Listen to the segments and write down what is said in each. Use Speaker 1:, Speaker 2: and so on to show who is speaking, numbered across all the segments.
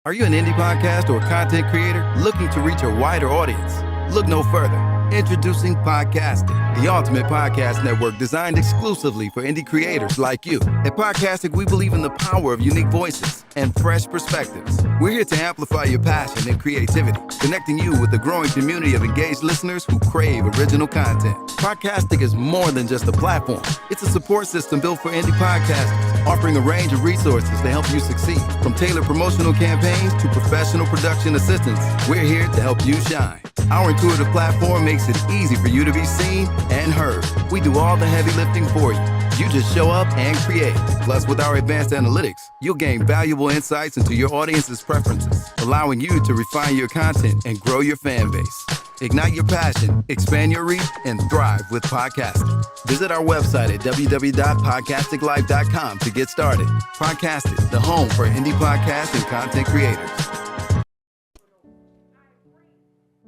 Speaker 1: Are you an indie podcast or content creator looking to reach a wider audience? Look no further. Introducing Podcastic, the ultimate podcast network designed exclusively for indie creators like you. At Podcastic, we believe in the power of unique voices and fresh perspectives. We're here to amplify your passion and creativity, connecting you with the growing community of engaged listeners who crave original content. Podcastic is more than just a platform. It's a support system built for indie podcasters, offering a range of resources to help you succeed. From tailored promotional campaigns to professional production assistance, we're here to help you shine. Our intuitive platform makes it easy for you to be seen and heard. We do all the heavy lifting for you. You just show up and create. Plus, with our advanced analytics, you'll gain valuable insights into your audience's preferences, allowing you to refine your content and grow your fan base. Ignite your passion, expand your reach, and thrive with podcasting. Visit our website at www.podcasticlife.com to get started. Podcastic, the home for indie podcasts and content creators.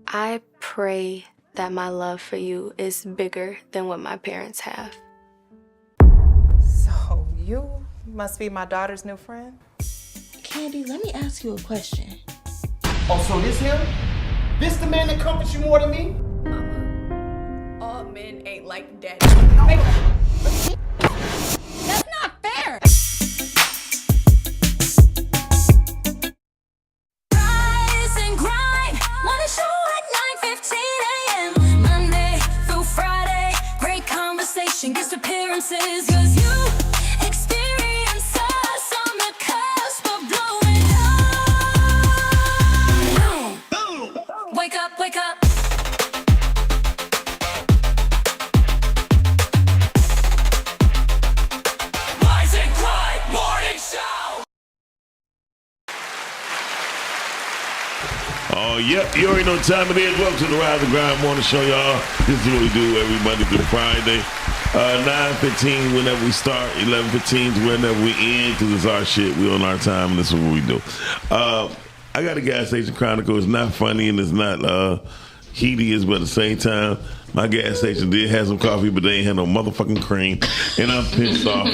Speaker 2: I pray that my love for you is bigger than what my parents have.
Speaker 3: So you must be my daughter's new friend?
Speaker 4: Candy, let me ask you a question.
Speaker 5: Oh, so this him? This the man that comforts you more than me?
Speaker 6: Mama, all men ain't like daddy.
Speaker 4: That's not fair! Rise and grind, wanna show at 9:15 a.m. Monday through Friday, great conversation, guest appearances, 'cause you experience us on the cusp of blowing up. Wake up, wake up. Rise and grind morning show.
Speaker 7: Oh, yep, you already know what time it is. Welcome to the Rise and Grind Morning Show, y'all. This is what we do every Monday through Friday. 9:15 whenever we start, 11:15 whenever we end, because it's our shit. We on our time, and this is what we do. I got a gas station chronicle. It's not funny and it's not hideous, but at the same time, my gas station did have some coffee, but they ain't had no motherfucking cream, and I'm pissed off.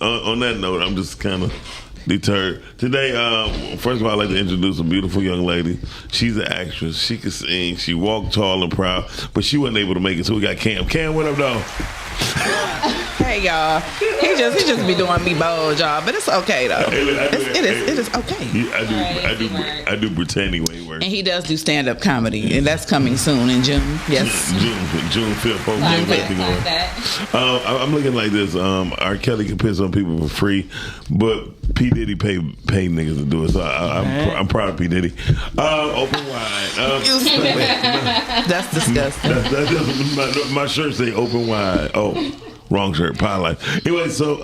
Speaker 7: On that note, I'm just kind of deterred. Today, first of all, I'd like to introduce a beautiful young lady. She's an actress. She can sing. She walked tall and proud, but she wasn't able to make it, so we got Cam. Cam, what up, dog?
Speaker 8: Hey y'all, he just be doing me bold, y'all, but it's okay though. It is okay.
Speaker 7: I do pretend anyway.
Speaker 8: And he does do stand up comedy, and that's coming soon in June. Yes,
Speaker 7: June 5th. I'm looking like this. R. Kelly can piss on people for free, but P. Diddy pay niggas to do it. So I'm proud of P. Diddy. Open wide.
Speaker 8: That's disgusting.
Speaker 7: My shirt say open wide. Oh. Wrong shirt, pie life. Anyway, so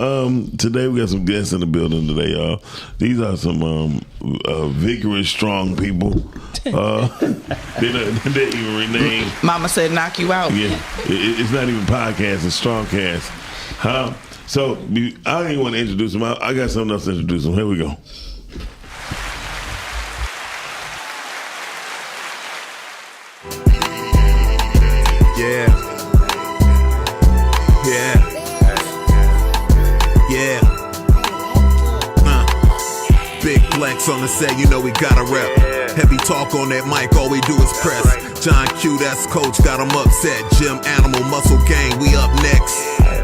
Speaker 7: today we got some guests in the building today, y'all. These are some vigorous, strong people. They even renamed.
Speaker 8: Mama said knock you out.
Speaker 7: Yeah, it's not even podcast, it's strong cast. Huh? So I don't even want to introduce them. I got something else to introduce them. Here we go.
Speaker 9: Yeah. Big flex on the set, you know we gotta rep. Heavy talk on that mic, all we do is press. John Q, that's coach, got him upset. Jim Animal, Muscle Gang, we up next.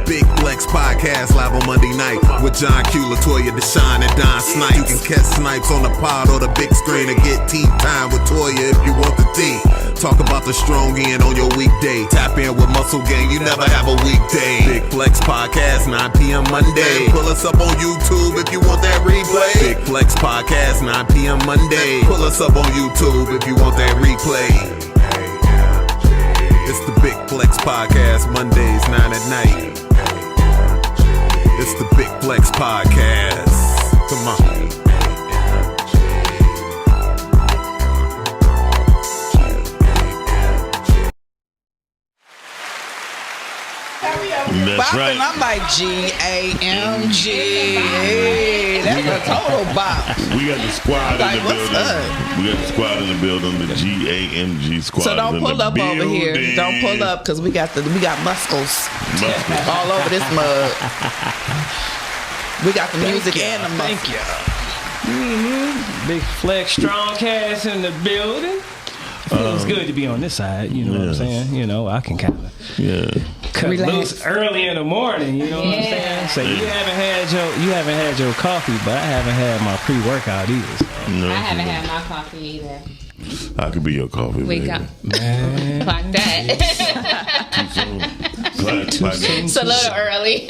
Speaker 9: Big Flex Podcast live on Monday night with John Q, Latoya Deshawn, and Don Snipes. You can catch Snipes on the pod or the big screen and get tea time with Toya if you want the tea. Talk about the strong end on your weekday. Tap in with Muscle Gang, you never have a weekday. Big Flex Podcast, 9 p.m. Monday. Pull us up on YouTube if you want that replay. Big Flex Podcast, 9 p.m. Monday. Pull us up on YouTube if you want that replay. It's the Big Flex Podcast, Mondays, 9 at night. It's the Big Flex Podcast. Come on.
Speaker 7: That's right.
Speaker 8: I'm like G-A-M-G. Hey, that's a total bop.
Speaker 7: We got the squad in the building.
Speaker 8: Up?
Speaker 7: We got the squad in the building, the G-A-M-G squad.
Speaker 8: So don't pull up
Speaker 7: building.
Speaker 8: over here. Don't pull up because we got muscles all over this mug. We got the music and the muscles.
Speaker 10: Thank you. Big Flex Strong Cast in the building. Feels good to be on this side, you know what I'm saying? You know, I can kind of cut loose early in the morning, you know what I'm saying? So you haven't had your coffee, but I haven't had my pre-workout either. So.
Speaker 11: No, I haven't had my coffee either.
Speaker 7: I could be your coffee.
Speaker 11: We got like that. It's a little early.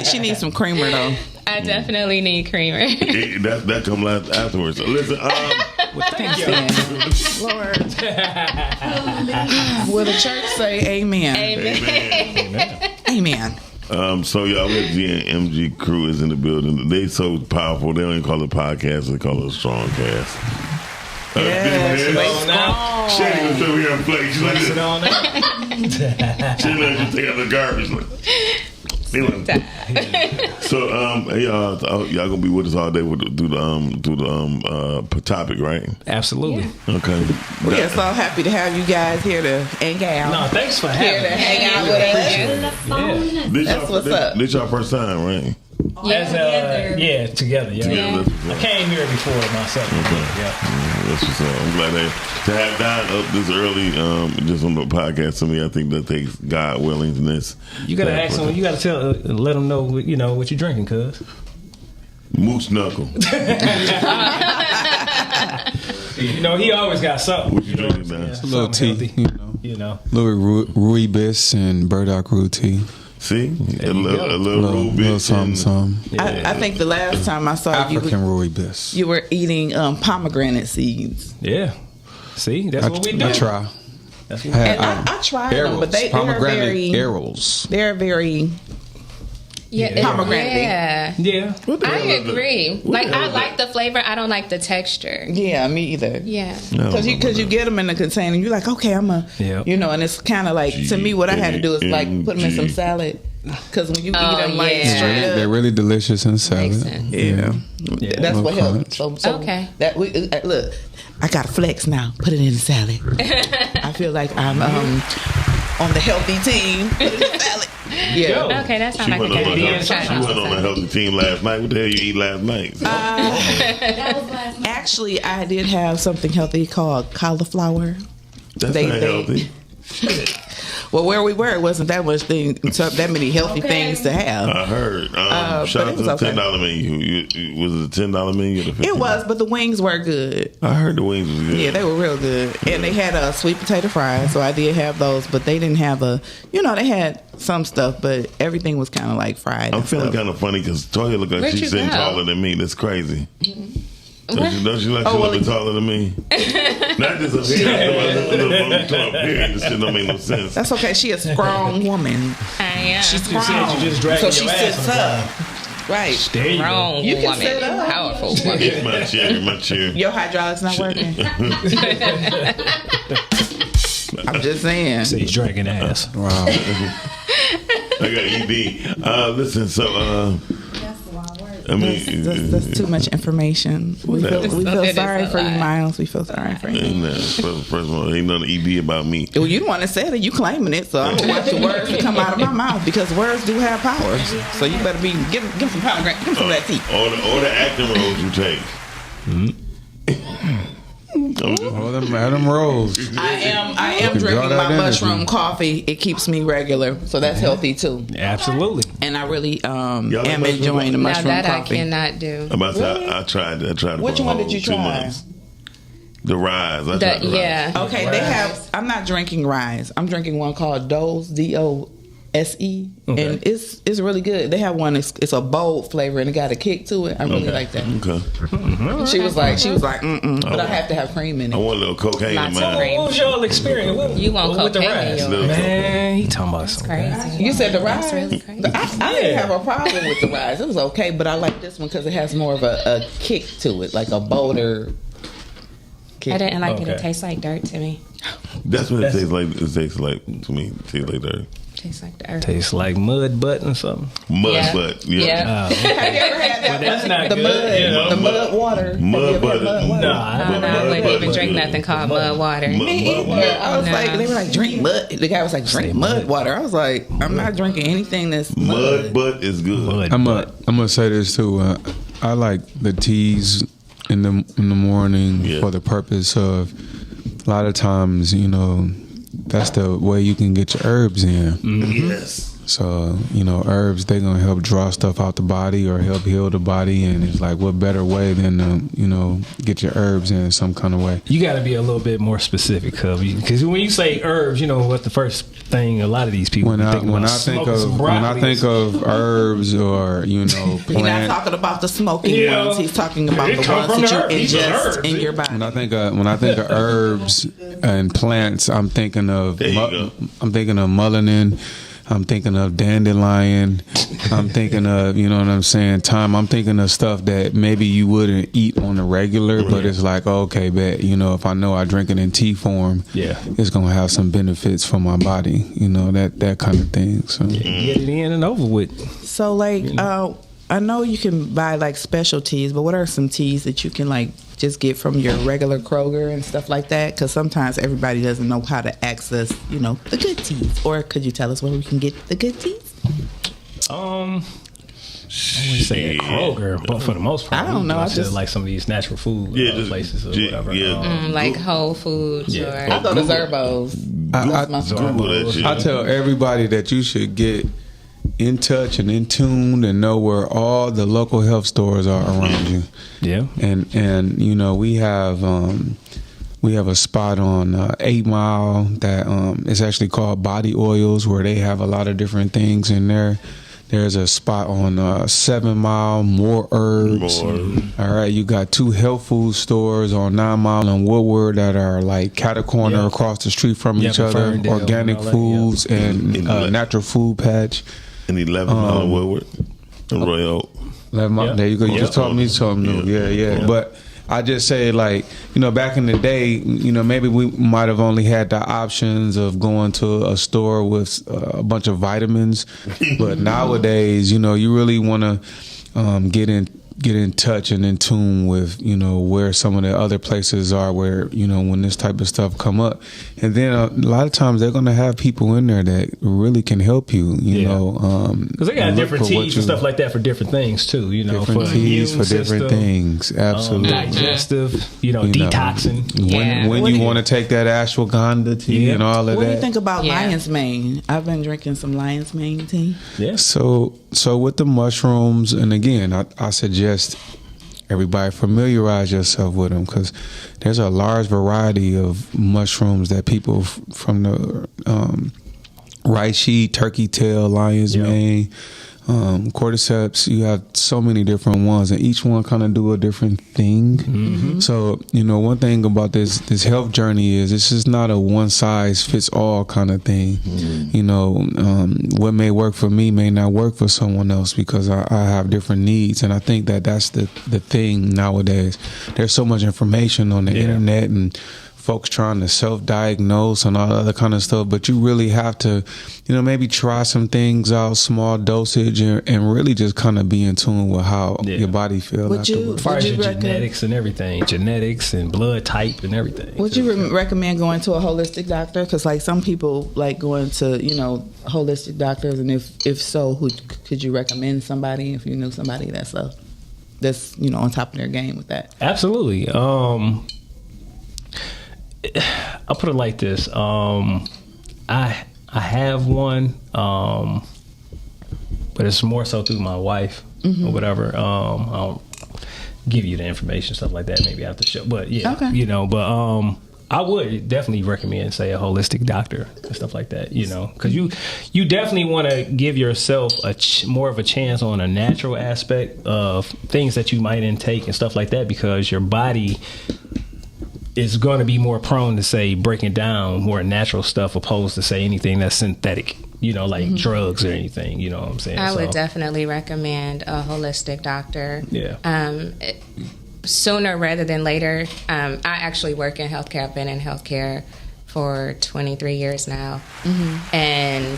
Speaker 8: she needs some creamer though.
Speaker 11: I definitely need creamer.
Speaker 7: that comes afterwards. So listen,
Speaker 8: thank you, Lord. Will the church say amen? Amen.
Speaker 7: So y'all, we have GMG crew is in the building. They so powerful. They don't even call it podcast. They call it a strong cast.
Speaker 10: Shady
Speaker 7: was over here and play. She's like, sit on there. She let you take out the garbage. So y'all gonna be with us all day do the topic, right?
Speaker 10: Absolutely.
Speaker 7: Okay.
Speaker 8: We are so happy to have you guys here to hang out.
Speaker 10: No, thanks for having me.
Speaker 8: Hang out with us.
Speaker 7: That's what's up. This y'all first time, right?
Speaker 10: Together. Yeah.
Speaker 7: Together.
Speaker 10: I came here before myself.
Speaker 7: Okay. That's what's up. I'm glad to have Don up this early, just on the podcast. To me, I think that takes God willingness.
Speaker 10: You gotta ask him. You gotta let them know, you know, what you're drinking, cuz.
Speaker 7: Moose knuckle.
Speaker 10: You know, he always got something.
Speaker 7: What you drinking, man?
Speaker 12: A little tea,
Speaker 10: you know.
Speaker 12: Little Rooibos and burdock root tea.
Speaker 7: See, a little Rooibos.
Speaker 12: Some.
Speaker 8: I think the last time I saw
Speaker 12: African Rooibos.
Speaker 8: You were eating pomegranate seeds.
Speaker 10: Yeah. See, that's what we do.
Speaker 12: I try.
Speaker 10: That's what
Speaker 8: I tried them, but they're very
Speaker 12: arrows.
Speaker 8: They're very pomegranate.
Speaker 11: Yeah. I agree. Like I like the flavor. I don't like the texture.
Speaker 8: Yeah, me either.
Speaker 11: Yeah.
Speaker 8: Because you get them in the container. You're like, okay, you know, and it's kind of like to me what I had to do is like put them in some salad. Because when you eat them like straight up,
Speaker 12: they're really delicious in salad.
Speaker 8: Yeah. That's what helps. So
Speaker 11: okay.
Speaker 8: That we look. I got to flex now. Put it in the salad. I feel like I'm on the healthy team. Put it in the salad.
Speaker 11: Yeah. Okay, that sounds like a good idea.
Speaker 7: She went on a healthy team last night. What the hell you eat last night?
Speaker 11: That was last night.
Speaker 8: Actually, I did have something healthy called cauliflower.
Speaker 7: That's not healthy.
Speaker 8: Well, where we were, it wasn't that that many healthy things to have.
Speaker 7: I heard. Shout out to the $10 menu. Was it a $10 menu?
Speaker 8: It was, but the wings were good.
Speaker 7: I heard the wings was good.
Speaker 8: Yeah, they were real good. And they had a sweet potato fries, so I did have those, but they didn't have they had some stuff, but everything was kind of like fried.
Speaker 7: I'm feeling kind of funny because Toya look like she's sitting taller than me. That's crazy. Don't you like you look taller than me? Not just up here. This shit don't make no sense.
Speaker 8: That's okay. She a strong woman.
Speaker 11: I am.
Speaker 8: She's strong.
Speaker 10: You just
Speaker 8: so she sits up. Right.
Speaker 11: Strong
Speaker 8: you can
Speaker 11: woman.
Speaker 8: sit up.
Speaker 11: Powerful woman.
Speaker 7: It's my chair.
Speaker 8: Your hydraulics not working. I'm just saying.
Speaker 10: So he's dragging ass.
Speaker 12: Wow.
Speaker 7: I got ED. Listen, so I mean,
Speaker 8: that's too much information. We feel sorry for you, Miles. We feel sorry for you.
Speaker 7: First of all, ain't nothing ED about me.
Speaker 8: Well, you the one that said it. You claiming it, so I'm gonna watch the words that come out of my mouth because words do have powers. So you better be give some pomegranate, give some of that tea.
Speaker 7: All the acting roles you take.
Speaker 12: All them rolls.
Speaker 8: I am drinking my mushroom coffee. It keeps me regular, so that's healthy too.
Speaker 10: Absolutely.
Speaker 8: And I really am enjoying the mushroom
Speaker 11: now that
Speaker 8: coffee.
Speaker 11: I cannot do.
Speaker 7: I tried.
Speaker 8: Which one did you try?
Speaker 7: The Rise.
Speaker 11: Yeah.
Speaker 8: Okay, they have. I'm not drinking Rise. I'm drinking one called Dose, DOSE, and it's really good. They have one. It's a bold flavor and it got a kick to it. I really like that.
Speaker 7: Okay.
Speaker 8: She was like, but I have to have cream in it.
Speaker 7: I want a little cocaine in mine.
Speaker 10: What was your experience?
Speaker 11: You want
Speaker 10: with the
Speaker 11: cocaine?
Speaker 10: Rise? Man, he talking about something.
Speaker 11: Crazy.
Speaker 8: You said the Rise.
Speaker 11: That's really crazy.
Speaker 8: I didn't have a problem with the Rise. It was okay, but I like this one because it has more of a kick to it, like a bolder kick.
Speaker 11: I didn't like it. It tastes like dirt to me.
Speaker 7: That's what it tastes like. It tastes like to me. It tastes like dirt.
Speaker 11: Tastes like the earth.
Speaker 10: Tastes like mud butt or something.
Speaker 7: Mud butt. Yeah.
Speaker 8: Have you ever had that?
Speaker 10: That's not
Speaker 8: the
Speaker 10: good.
Speaker 8: Mud, the mud water.
Speaker 7: Mud butter.
Speaker 10: No,
Speaker 11: I wouldn't even drink nothing called mud water.
Speaker 8: I was like, they were like, drink mud. The guy was like, drink mud water. I was like, I'm not drinking anything that's
Speaker 7: mud butt is good.
Speaker 12: I'm gonna say this too. I like the teas in the morning for the purpose of a lot of times, you know, that's the way you can get your herbs in.
Speaker 7: Mm-hmm. Yes.
Speaker 12: So, you know, herbs, they're going to help draw stuff out the body or help heal the body. And it's like, what better way than to, you know, get your herbs in some kind of way.
Speaker 10: You got to be a little bit more specific, because when you say herbs, you know what the first thing a lot of these people
Speaker 12: when I think of herbs or, you know,
Speaker 8: He's not talking about the smoking ones. He's talking about the ones that you ingest in your body.
Speaker 12: When I think of herbs and plants, I'm thinking of melanin. I'm thinking of dandelion. I'm thinking of, you know what I'm saying, thyme. I'm thinking of stuff that maybe you wouldn't eat on the regular, but it's like, okay, bet, you know, if I know I drink it in tea form, it's going to have some benefits for my body, you know, that kind of thing. So
Speaker 10: get it in and over with.
Speaker 8: So, like, I know you can buy, like, special teas, but what are some teas that you can, like, just get from your regular Kroger and stuff like that? Because sometimes everybody doesn't know how to access, you know, the good teas. Or could you tell us where we can get the good teas?
Speaker 10: I wouldn't say at Kroger, but for the most part,
Speaker 8: I don't know.
Speaker 10: I just like some of these natural food places or whatever.
Speaker 11: Like Whole Foods or
Speaker 8: I go to Zerbos.
Speaker 12: I tell everybody that you should get in touch and in tune and know where all the local health stores are around you.
Speaker 10: Yeah.
Speaker 12: And you know, we have a spot on 8 Mile that is actually called Body Oils, where they have a lot of different things in there. There's a spot on 7 Mile, More Herbs. All right, you got 2 health food stores on 9 Mile and Woodward that are like cat corner across the street from each other. Organic Foods and Natural Food Patch.
Speaker 7: And 11 Mile and Woodward and Royal.
Speaker 12: 11 Mile, there you go. You just taught me something new. Yeah. But I just say, like, you know, back in the day, you know, maybe we might have only had the options of going to a store with a bunch of vitamins. But nowadays, you know, you really want to get in touch and in tune with, you know, where some of the other places are where, you know, when this type of stuff come up. And then a lot of times they're going to have people in there that really can help you, you know.
Speaker 10: Because they got different teas and stuff like that for different things too, you know.
Speaker 12: Different teas for different things, absolutely.
Speaker 10: Digestive, you know, detoxing.
Speaker 12: When you want to take that ashwagandha tea and all of that.
Speaker 8: What do you think about lion's mane? I've been drinking some lion's mane tea.
Speaker 10: Yeah.
Speaker 12: So with the mushrooms, and again, I suggest everybody familiarize yourself with them, because there's a large variety of mushrooms that people from the reishi, turkey tail, lion's mane, cordyceps, you have so many different ones, and each one kind of do a different thing. Mm-hmm. So, you know, one thing about this health journey is this is not a one size fits all kind of thing. Mm-hmm. You know, what may work for me may not work for someone else, because I have different needs. And I think that's the thing nowadays. There's so much information on the internet and folks trying to self-diagnose and all that other kind of stuff, but you really have to, you know, maybe try some things out, small dosage, and really just kind of be in tune with how your body feels.
Speaker 10: As far as your genetics and everything, genetics and blood type and everything.
Speaker 8: Would you recommend going to a holistic doctor? Because like some people like going to, you know, holistic doctors, and if so, who could you recommend somebody if you knew somebody that's you know, on top of their game with that?
Speaker 10: Absolutely. I'll put it like this. I have one, but it's more so through my wife or whatever. I'll give you the information, stuff like that, maybe after the show. But you know, but I would definitely recommend, say, a holistic doctor and stuff like that, you know, because you definitely want to give yourself more of a chance on a natural aspect of things that you might intake and stuff like that, because your body is going to be more prone to, say, breaking down more natural stuff opposed to, say, anything that's synthetic, you know, like drugs or anything, you know what I'm saying?
Speaker 11: I would definitely recommend a holistic doctor. Yeah. Sooner rather than later. I actually work in healthcare. I've been in healthcare for 23 years now. Mm-hmm. And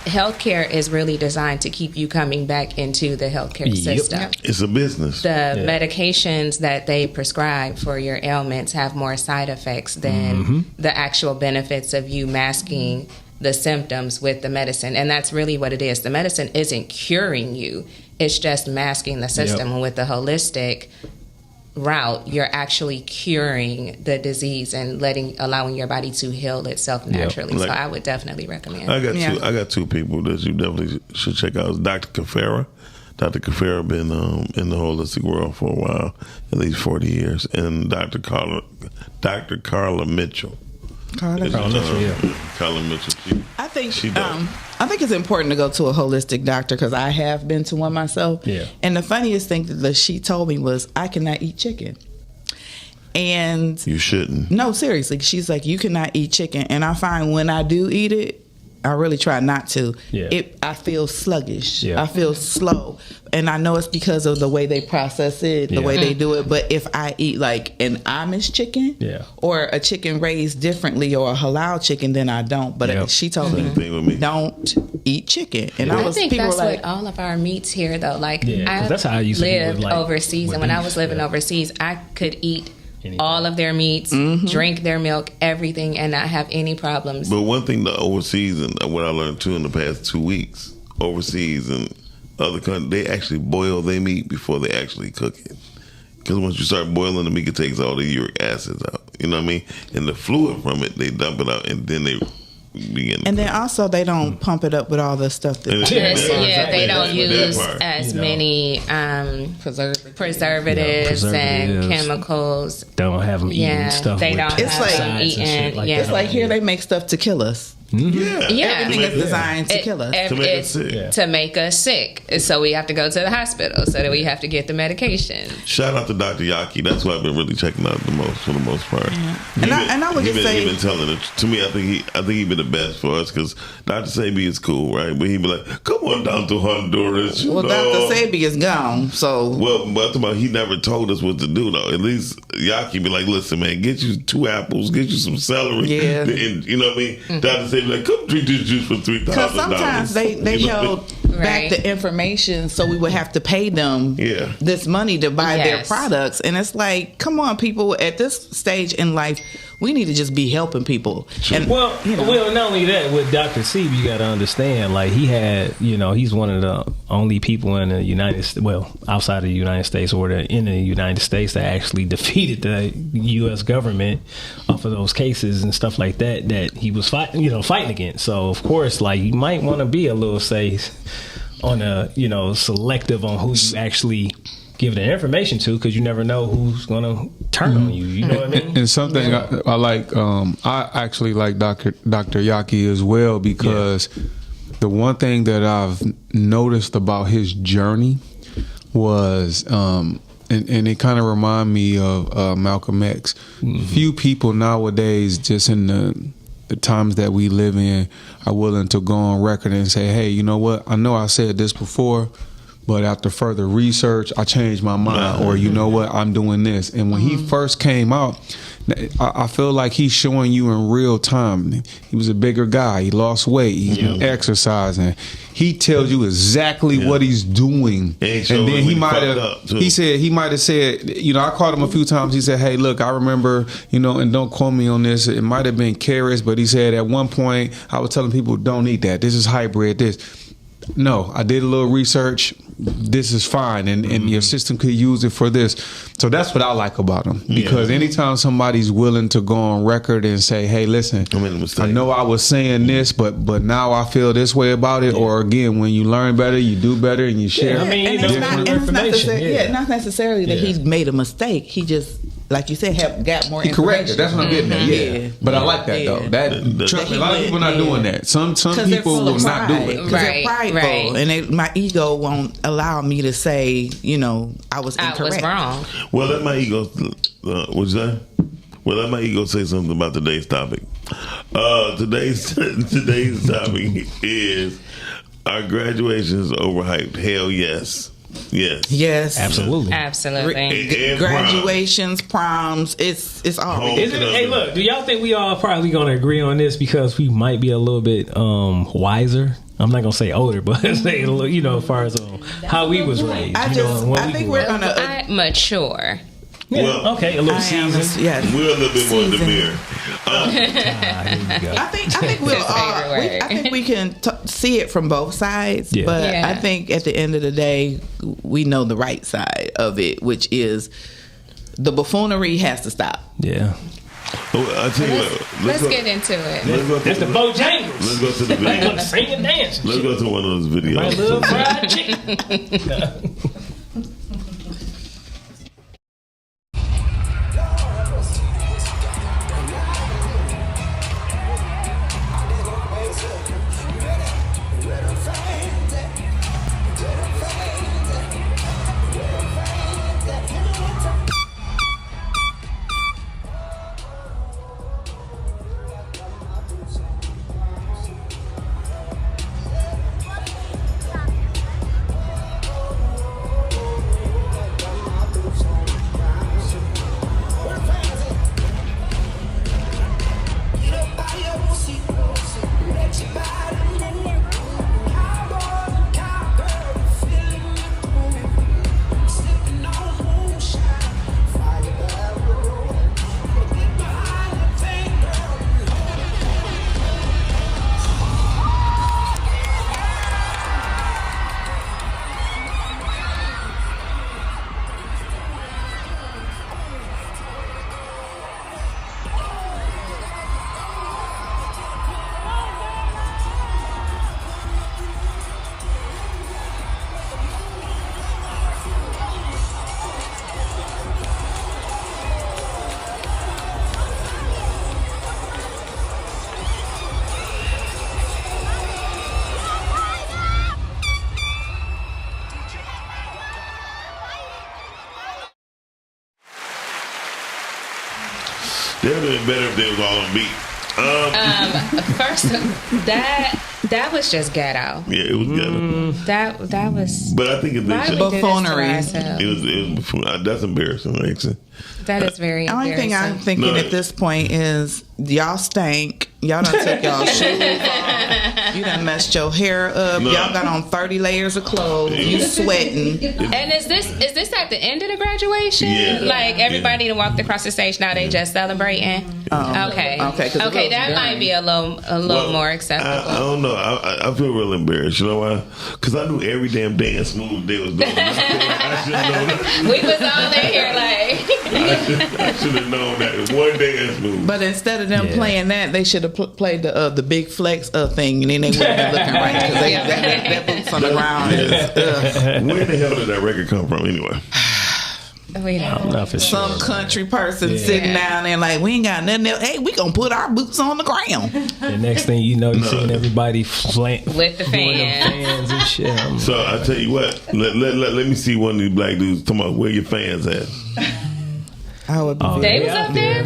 Speaker 11: healthcare is really designed to keep you coming back into the healthcare system.
Speaker 7: It's a business.
Speaker 11: The medications that they prescribe for your ailments have more side effects than the actual benefits of you masking the symptoms with the medicine. And that's really what it is. The medicine isn't curing you. it's just masking the system. And with the holistic route, you're actually curing the disease and allowing your body to heal itself naturally.
Speaker 7: Like,
Speaker 11: so I would definitely recommend.
Speaker 7: I got two people that you definitely should check out. It's Dr. Kafera. Dr. Kafera been in the holistic world for a while, at least 40 years, and Dr. Carla Mitchell. Carla Mitchell.
Speaker 8: I think it's important to go to a holistic doctor because I have been to one myself.
Speaker 10: Yeah.
Speaker 8: And the funniest thing that she told me was, I cannot eat chicken. And
Speaker 7: you shouldn't.
Speaker 8: No, seriously. She's like, you cannot eat chicken. And I find when I do eat it, I really try not to.
Speaker 10: Yeah.
Speaker 8: I feel sluggish.
Speaker 10: Yeah.
Speaker 8: I feel slow. And I know it's because of the way they process it, the way they do it. But if I eat like an Amish chicken or a chicken raised differently or a halal chicken, then I don't. But she told me, don't eat chicken. And
Speaker 11: I think that's what all of our meats here, though. Like,
Speaker 10: that's how I used to
Speaker 11: lived overseas. And when I was living overseas, I could eat all of their meats, drink their milk, everything, and not have any problems.
Speaker 7: But one thing, the overseas, and what I learned too in the past 2 weeks, overseas and other countries, they actually boil their meat before they actually cook it. Because once you start boiling the meat, it takes all the uric acids out. You know what I mean? And the fluid from it, they dump it out, and then they begin.
Speaker 8: And then also they don't pump it up with all the stuff that.
Speaker 11: They don't use as many preservatives and chemicals.
Speaker 10: Don't have them eating stuff.
Speaker 11: They don't.
Speaker 8: It's like
Speaker 11: eating.
Speaker 8: It's like here they make stuff to kill us. Everything is designed to kill us.
Speaker 11: To make us sick. So we have to go to the hospital. So that we have to get the medication.
Speaker 7: Shout out to Dr. Yaki. That's what I've been really checking out the most, for the most part.
Speaker 8: And I would just say,
Speaker 7: he's been telling it to me. I think he been the best for us because Dr. Sebi is cool, right? But he be like, "Come on down to Honduras."
Speaker 8: Well, Dr. Sebi is gone, so
Speaker 7: but he never told us what to do though. At least Yaki be like, "Listen, man, get you 2 apples, get you some celery." And, you know what I mean? Dr. Sebi like, "Come drink this juice for $3,000."
Speaker 8: Because sometimes they held back the information, so we would have to pay them this money to buy their products, and it's like, come on, people! At this stage in life, we need to just be helping people. And
Speaker 10: well, not only that, with Dr. Sebi, you got to understand, like he had, he's one of the only people in the United States, outside of the United States or in the United States that actually defeated the U.S. government off of those cases and stuff like that he was fighting against. So of course, like you might want to be a little on a selective on who you actually give the information to, because you never know who's going to turn on you. You know what I mean?
Speaker 12: And something I like, I actually like Dr. Yaki as well, because the one thing that I've noticed about his journey was, and it kind of remind me of Malcolm X. Few people nowadays, just in the times that we live in, are willing to go on record and say, hey, you know what? I know I said this before, but after further research, I changed my mind. Or you know what? I'm doing this. And when he first came out, I feel like he's showing you in real time. He was a bigger guy. He lost weight. He's been exercising. He tells you exactly what he's doing. And then he might have said, I called him a few times. He said, hey, look, I remember, and don't quote me on this. It might have been carrots, but he said at one point, I was telling people, don't eat that. This is hybrid, this. No, I did a little research. This is fine, and your system could use it for this. So that's what I like about him, because anytime somebody's willing to go on record and say, hey, listen, I know I was saying this, but now I feel this way about it. Or again, when you learn better, you do better, and you share different information.
Speaker 8: Not necessarily that he made a mistake. He just, like you said, got more information.
Speaker 12: Correct. That's what I'm getting at. Yeah. But I like that though. Trust me, a lot of people not doing that. Some people will not do it
Speaker 8: because they're prideful, and my ego won't allow me to say, I was incorrect. I was wrong.
Speaker 7: Well, let my ego. What'd you say? Well, let my ego say something about today's topic. Today's topic is: are graduations overhyped? Hell yes.
Speaker 8: Yes.
Speaker 10: Absolutely.
Speaker 8: Graduations, proms, it's all.
Speaker 10: Hey, look, do y'all think we all probably going to agree on this because we might be a little bit wiser? I'm not going to say older, but say, as far as how we was raised.
Speaker 11: I think we're going to mature.
Speaker 10: Yeah,
Speaker 7: Well,
Speaker 10: okay, a little season.
Speaker 8: Yes.
Speaker 7: We're a little bit more demure.
Speaker 8: I think we'll. I think we can see it from both sides,
Speaker 10: Yeah.
Speaker 8: but
Speaker 11: Yeah.
Speaker 8: I think at the end of the day, we know the right side of it, which is the buffoonery has to stop.
Speaker 10: Yeah.
Speaker 7: I tell you what.
Speaker 11: Let's
Speaker 7: go-
Speaker 11: get into it.
Speaker 7: Let's go
Speaker 10: That's the Bojangles.
Speaker 7: Let's go to the
Speaker 10: I ain't
Speaker 7: video.
Speaker 10: gonna sing and dance.
Speaker 7: Let's go to one of those videos.
Speaker 10: My little fried chicken.
Speaker 7: They would have been better if they was all on beat.
Speaker 11: First, that was just ghetto.
Speaker 7: Yeah, it was ghetto.
Speaker 11: That was.
Speaker 7: But I think if they
Speaker 11: Why
Speaker 7: should,
Speaker 11: we do this to
Speaker 8: Buffoonery.
Speaker 11: ourselves?
Speaker 7: it was that's embarrassing, actually.
Speaker 11: That is very
Speaker 8: The only thing I'm
Speaker 11: embarrassing.
Speaker 8: thinking
Speaker 7: No.
Speaker 8: at this point is y'all stank. Y'all done took y'all shoes off. You done messed your hair up.
Speaker 7: No.
Speaker 8: Y'all got on 30 layers of clothes. You sweating.
Speaker 11: And is this at the end of the graduation?
Speaker 7: Yeah.
Speaker 11: Like everybody that walked across the stage now, they just celebrating. Okay,
Speaker 8: 'cause it goes
Speaker 11: that might be a little
Speaker 7: Well,
Speaker 11: more acceptable.
Speaker 7: I don't know. I feel real embarrassed. You know why? Because I knew every damn dance move they was doing. I should have known that.
Speaker 11: We was all in here like.
Speaker 7: I should have known that one dance move.
Speaker 8: But instead of them playing that, they should have played the big flex thing, and then they wouldn't be looking right because that boots on the ground is.
Speaker 7: Where the hell did that record come from anyway?
Speaker 11: We don't
Speaker 10: know for
Speaker 8: Some
Speaker 10: sure.
Speaker 8: country person sitting down there like, we ain't got nothing else. Hey, we gonna put our boots on the ground.
Speaker 10: The next thing you know, you're seeing everybody
Speaker 11: with the
Speaker 10: fans and shit. I'm
Speaker 7: So I tell you what, let me see one of these black dudes talking about where your fans at.
Speaker 8: I would be
Speaker 11: They was up there.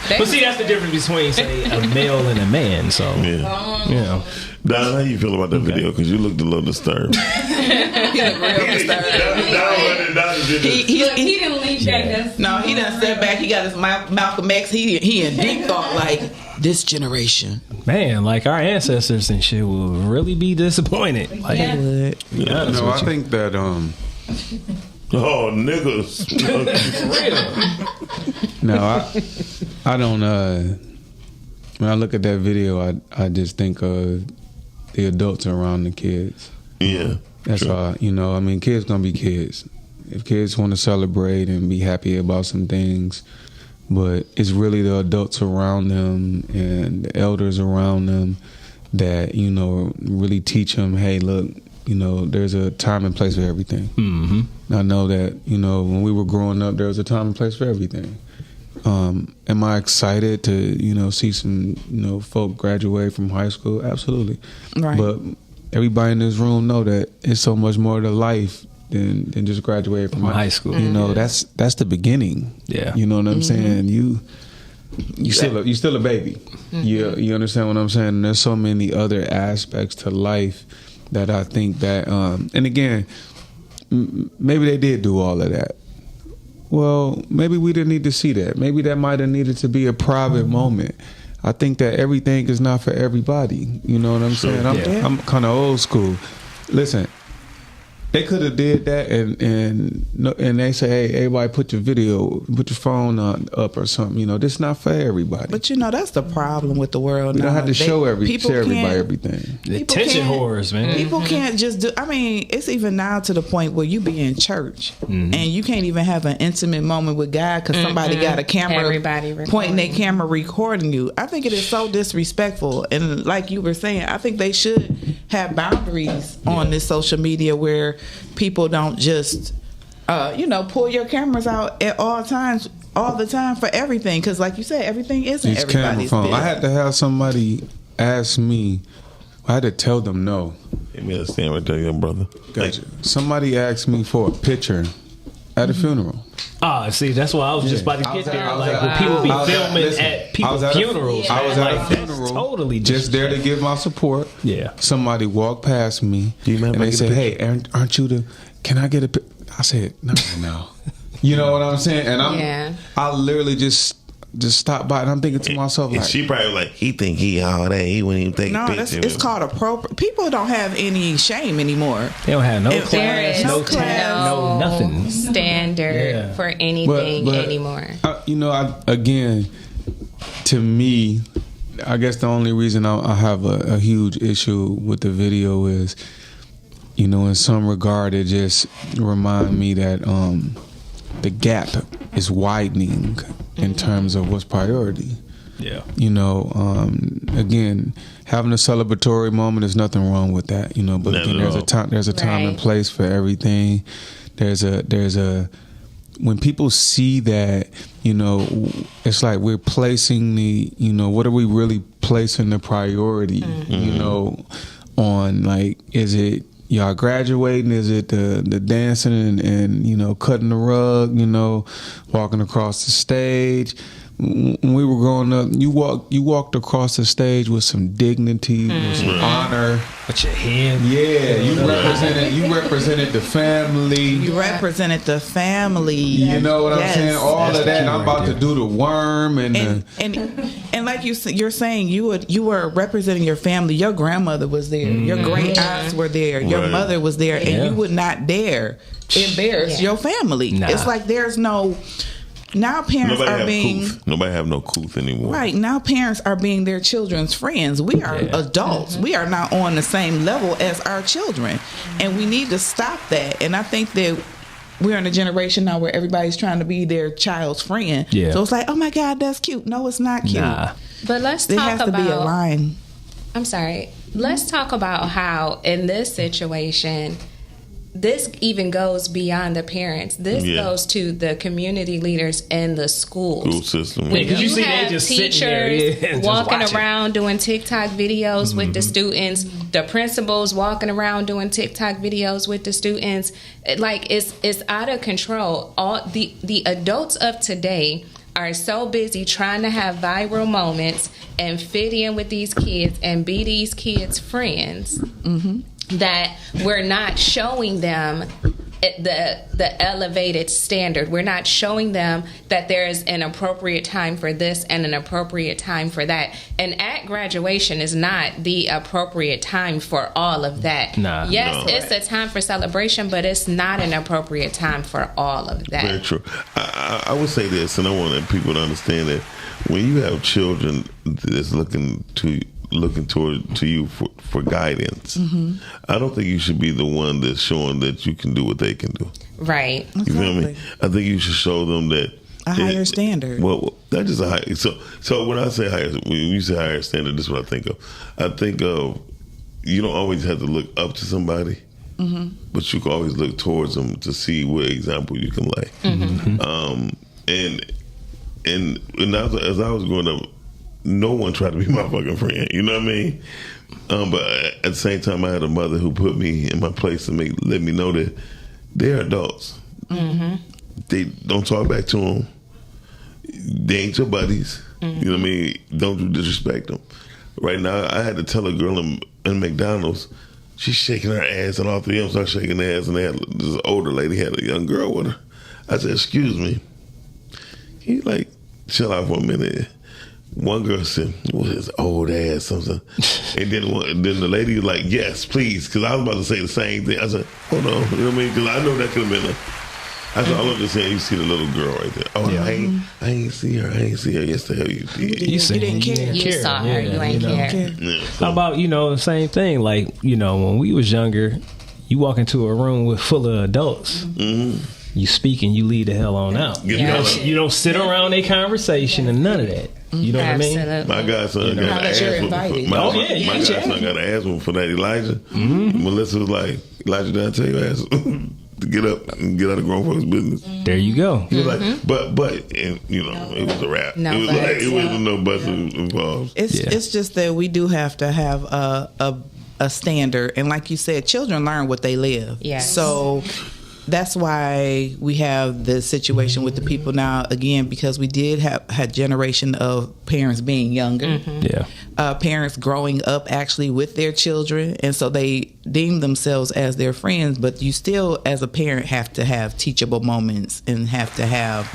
Speaker 10: But see, that's the difference between, say, a male and a man. So,
Speaker 7: Yeah.
Speaker 10: you know.
Speaker 7: Don, how you feel about that video? Because you looked a little disturbed.
Speaker 8: He looked real disturbed.
Speaker 11: He didn't leave back.
Speaker 8: No, he done sat back. He got his Malcolm X. He in deep thought like, this generation.
Speaker 10: Man, like our ancestors and shit will really be disappointed. Like,
Speaker 12: No, I think that
Speaker 7: Oh, niggas.
Speaker 12: no, I don't. When I look at that video, I just think of the adults around the kids.
Speaker 7: Yeah,
Speaker 12: that's all. You know, I mean, kids gonna be kids. If kids want to celebrate and be happy about some things, but it's really the adults around them and the elders around them that, you know, really teach them, hey, look, you know, there's a time and place for everything.
Speaker 10: Mm-hmm.
Speaker 12: I know that, you know, when we were growing up, there was a time and place for everything. Am I excited to, you know, see some, you know, folk graduate from high school? Absolutely.
Speaker 8: Right.
Speaker 12: But everybody in this room know that it's so much more to life than just graduating from
Speaker 10: high school.
Speaker 12: You know, that's the beginning.
Speaker 10: Yeah.
Speaker 12: You know what I'm saying? You still a baby. You understand what I'm saying? And there's so many other aspects to life that I think that, and again, maybe they did do all of that. Well, maybe we didn't need to see that. Maybe that might have needed to be a private moment. I think that everything is not for everybody. You know what I'm saying? I'm kind of old school. Listen, They could have did that, and they say, hey, everybody, put your phone up or something. You know, this is not for everybody.
Speaker 8: But you know, that's the problem with the world.
Speaker 12: You don't have to show everybody
Speaker 8: can't-
Speaker 12: everything.
Speaker 10: The attention whores, man.
Speaker 8: People can't just do. I mean, it's even now to the point where you be in church and you can't even have an intimate moment with God because somebody got a camera pointing their camera recording you. I think it is so disrespectful. And like you were saying, I think they should have boundaries on this social media where people don't just, pull your cameras out at all times, all the time for everything. Because like you said, everything isn't
Speaker 12: These
Speaker 8: everybody's
Speaker 12: camera phones.
Speaker 8: business.
Speaker 12: I had to have somebody ask me. I had to tell them no.
Speaker 7: Give me a stand right there, young brother.
Speaker 12: Gotcha. Somebody asked me for a picture at a funeral.
Speaker 10: See, that's why I was just about to get there. Like, when people be filming at people's funerals.
Speaker 12: I was at a
Speaker 10: That's
Speaker 12: funeral.
Speaker 10: totally
Speaker 12: just there to give my support.
Speaker 10: Yeah.
Speaker 12: Somebody walked past me and they said, hey, aren't you can I get a picture? I said, no. You know what I'm saying? And I literally just stopped by and I'm thinking to myself,
Speaker 7: and
Speaker 12: like,
Speaker 7: she probably like, he think he all that. He wouldn't even take a picture.
Speaker 8: It's called appropriate. People don't have any shame anymore.
Speaker 10: They don't have no
Speaker 8: There
Speaker 10: class,
Speaker 8: is
Speaker 10: no talent, no nothing.
Speaker 11: Standard for anything anymore.
Speaker 12: Again, to me, I guess the only reason I have a huge issue with the video is, in some regard, it just remind me that the gap is widening in terms of what's priority.
Speaker 10: Yeah.
Speaker 12: Again, having a celebratory moment, there's nothing wrong with that. But again, there's a time and place for everything. There's a when people see that, it's like we're placing the, what are we really placing the priority, on, like, is it y'all graduating? Is it the dancing and cutting the rug, walking across the stage? When we were growing up, you walked across the stage with some dignity, with some honor.
Speaker 10: With your hand.
Speaker 12: Yeah, you represented the family.
Speaker 8: You represented the family.
Speaker 12: You know what I'm saying? All of that. I'm about to do the worm and
Speaker 8: like you're saying, you were representing your family. Your grandmother was there. Your great aunts were there. Your mother was there, and you would not dare embarrass your family.
Speaker 10: Nah.
Speaker 8: It's like there's no. Now parents
Speaker 7: Nobody have no couth anymore.
Speaker 8: Right. Now parents are being their children's friends. We are adults. We are not on the same level as our children. And we need to stop that. And I think that we're in a generation now where everybody's trying to be their child's friend.
Speaker 10: Yeah.
Speaker 8: So it's like, oh my God, that's cute. No, it's not cute.
Speaker 11: But let's
Speaker 8: there
Speaker 11: talk
Speaker 8: has to
Speaker 11: about
Speaker 8: be a line.
Speaker 11: I'm sorry. Let's talk about how in this situation this even goes beyond the parents. This goes to the community leaders and the schools.
Speaker 7: School system.
Speaker 11: When
Speaker 10: you see
Speaker 11: have
Speaker 10: they just
Speaker 11: teachers
Speaker 10: sitting there,
Speaker 11: walking
Speaker 10: just
Speaker 11: around doing TikTok videos with the students, the principals walking around doing TikTok videos with the students, like it's out of control. All the adults of today are so busy trying to have viral moments and fit in with these kids and be these kids' friends. That we're not showing them the elevated standard. We're not showing them that there is an appropriate time for this and an appropriate time for that. And at graduation is not the appropriate time for all of that. It's a time for celebration, but it's not an appropriate time for all of that.
Speaker 7: Very true. I would say this, and I want people to understand that when you have children that's looking toward you for guidance, I don't think you should be the one that's showing that you can do what they can do.
Speaker 11: Right.
Speaker 7: You feel me? I think you should show them that
Speaker 8: a higher standard.
Speaker 7: Well, that's just a high. So when I say higher, when you say higher standard, this is what I think of. I think of you don't always have to look up to somebody, but you can always look towards them to see what example you can lay. And as I was growing up, no one tried to be my fucking friend. You know what I mean? But at the same time, I had a mother who put me in my place and let me know that they're adults. They don't talk back to them. They ain't your buddies. You know what I mean? Don't disrespect them. Right now, I had to tell a girl in McDonald's, she's shaking her ass, and all three of them started shaking their ass, and this older lady had a young girl with her. I said, "Excuse me." He like, chill out for a minute. one girl said, "What is old ass something?" And then the lady was like, "Yes, please," because I was about to say the same thing. I said, "Hold on," you know what I mean? Because I know that could have been I said, all I'm just saying, you see the little girl right there. Oh, yeah. I ain't see her. Yes, the hell you did.
Speaker 11: You didn't care. You saw her. You ain't care.
Speaker 7: Yeah,
Speaker 10: How about, the same thing? Like, when we was younger, you walk into a room full of adults. Mm-hmm. You speak and you leave the hell on out. You don't sit around a conversation and none of that. You know what I mean?
Speaker 7: My godson got an asthma. My godson got an asthma for that Elijah. Mm-hmm. Melissa was like, "Elijah, did I tell your ass to get up and get out of grown folks' business?"
Speaker 10: There you go.
Speaker 7: He was like, but and it was a wrap.
Speaker 11: No,
Speaker 7: it wasn't no buts involved.
Speaker 8: It's just that we do have to have a standard, and like you said, children learn what they live.
Speaker 11: Yes.
Speaker 8: So that's why we have the situation with the people now, again, because we did had generation of parents being younger.
Speaker 10: Mm-hmm. Yeah.
Speaker 8: Parents growing up actually with their children, and so they deem themselves as their friends, but you still, as a parent, have to have teachable moments and have to have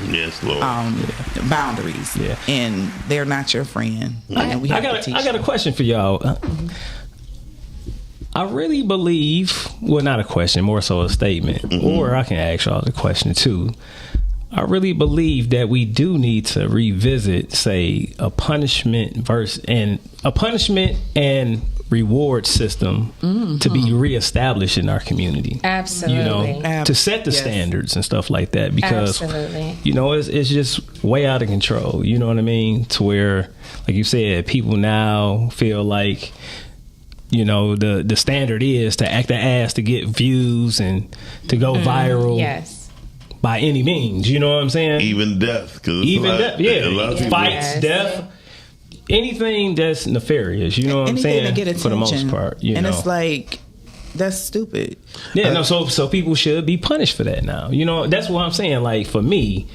Speaker 8: boundaries.
Speaker 10: Yeah.
Speaker 8: And they're not your friend. And we have to teach
Speaker 10: I got a question for y'all. I really believe, well, not a question, more so a statement, or I can ask y'all the question too. I really believe that we do need to revisit, say, a punishment and reward system to be reestablished in our community.
Speaker 11: Absolutely.
Speaker 10: To set the standards and stuff like that, because it's just way out of control. You know what I mean? To where, like you said, people now feel like, the standard is to act the ass to get views and to go viral.
Speaker 11: Yes.
Speaker 10: By any means, you know what I'm saying?
Speaker 7: Even death.
Speaker 10: Fights, death, anything that's nefarious, you know what I'm saying?
Speaker 8: To get attention,
Speaker 10: for the most part.
Speaker 8: It's like, that's stupid.
Speaker 10: Yeah, so people should be punished for that now. That's what I'm saying. Like, for me,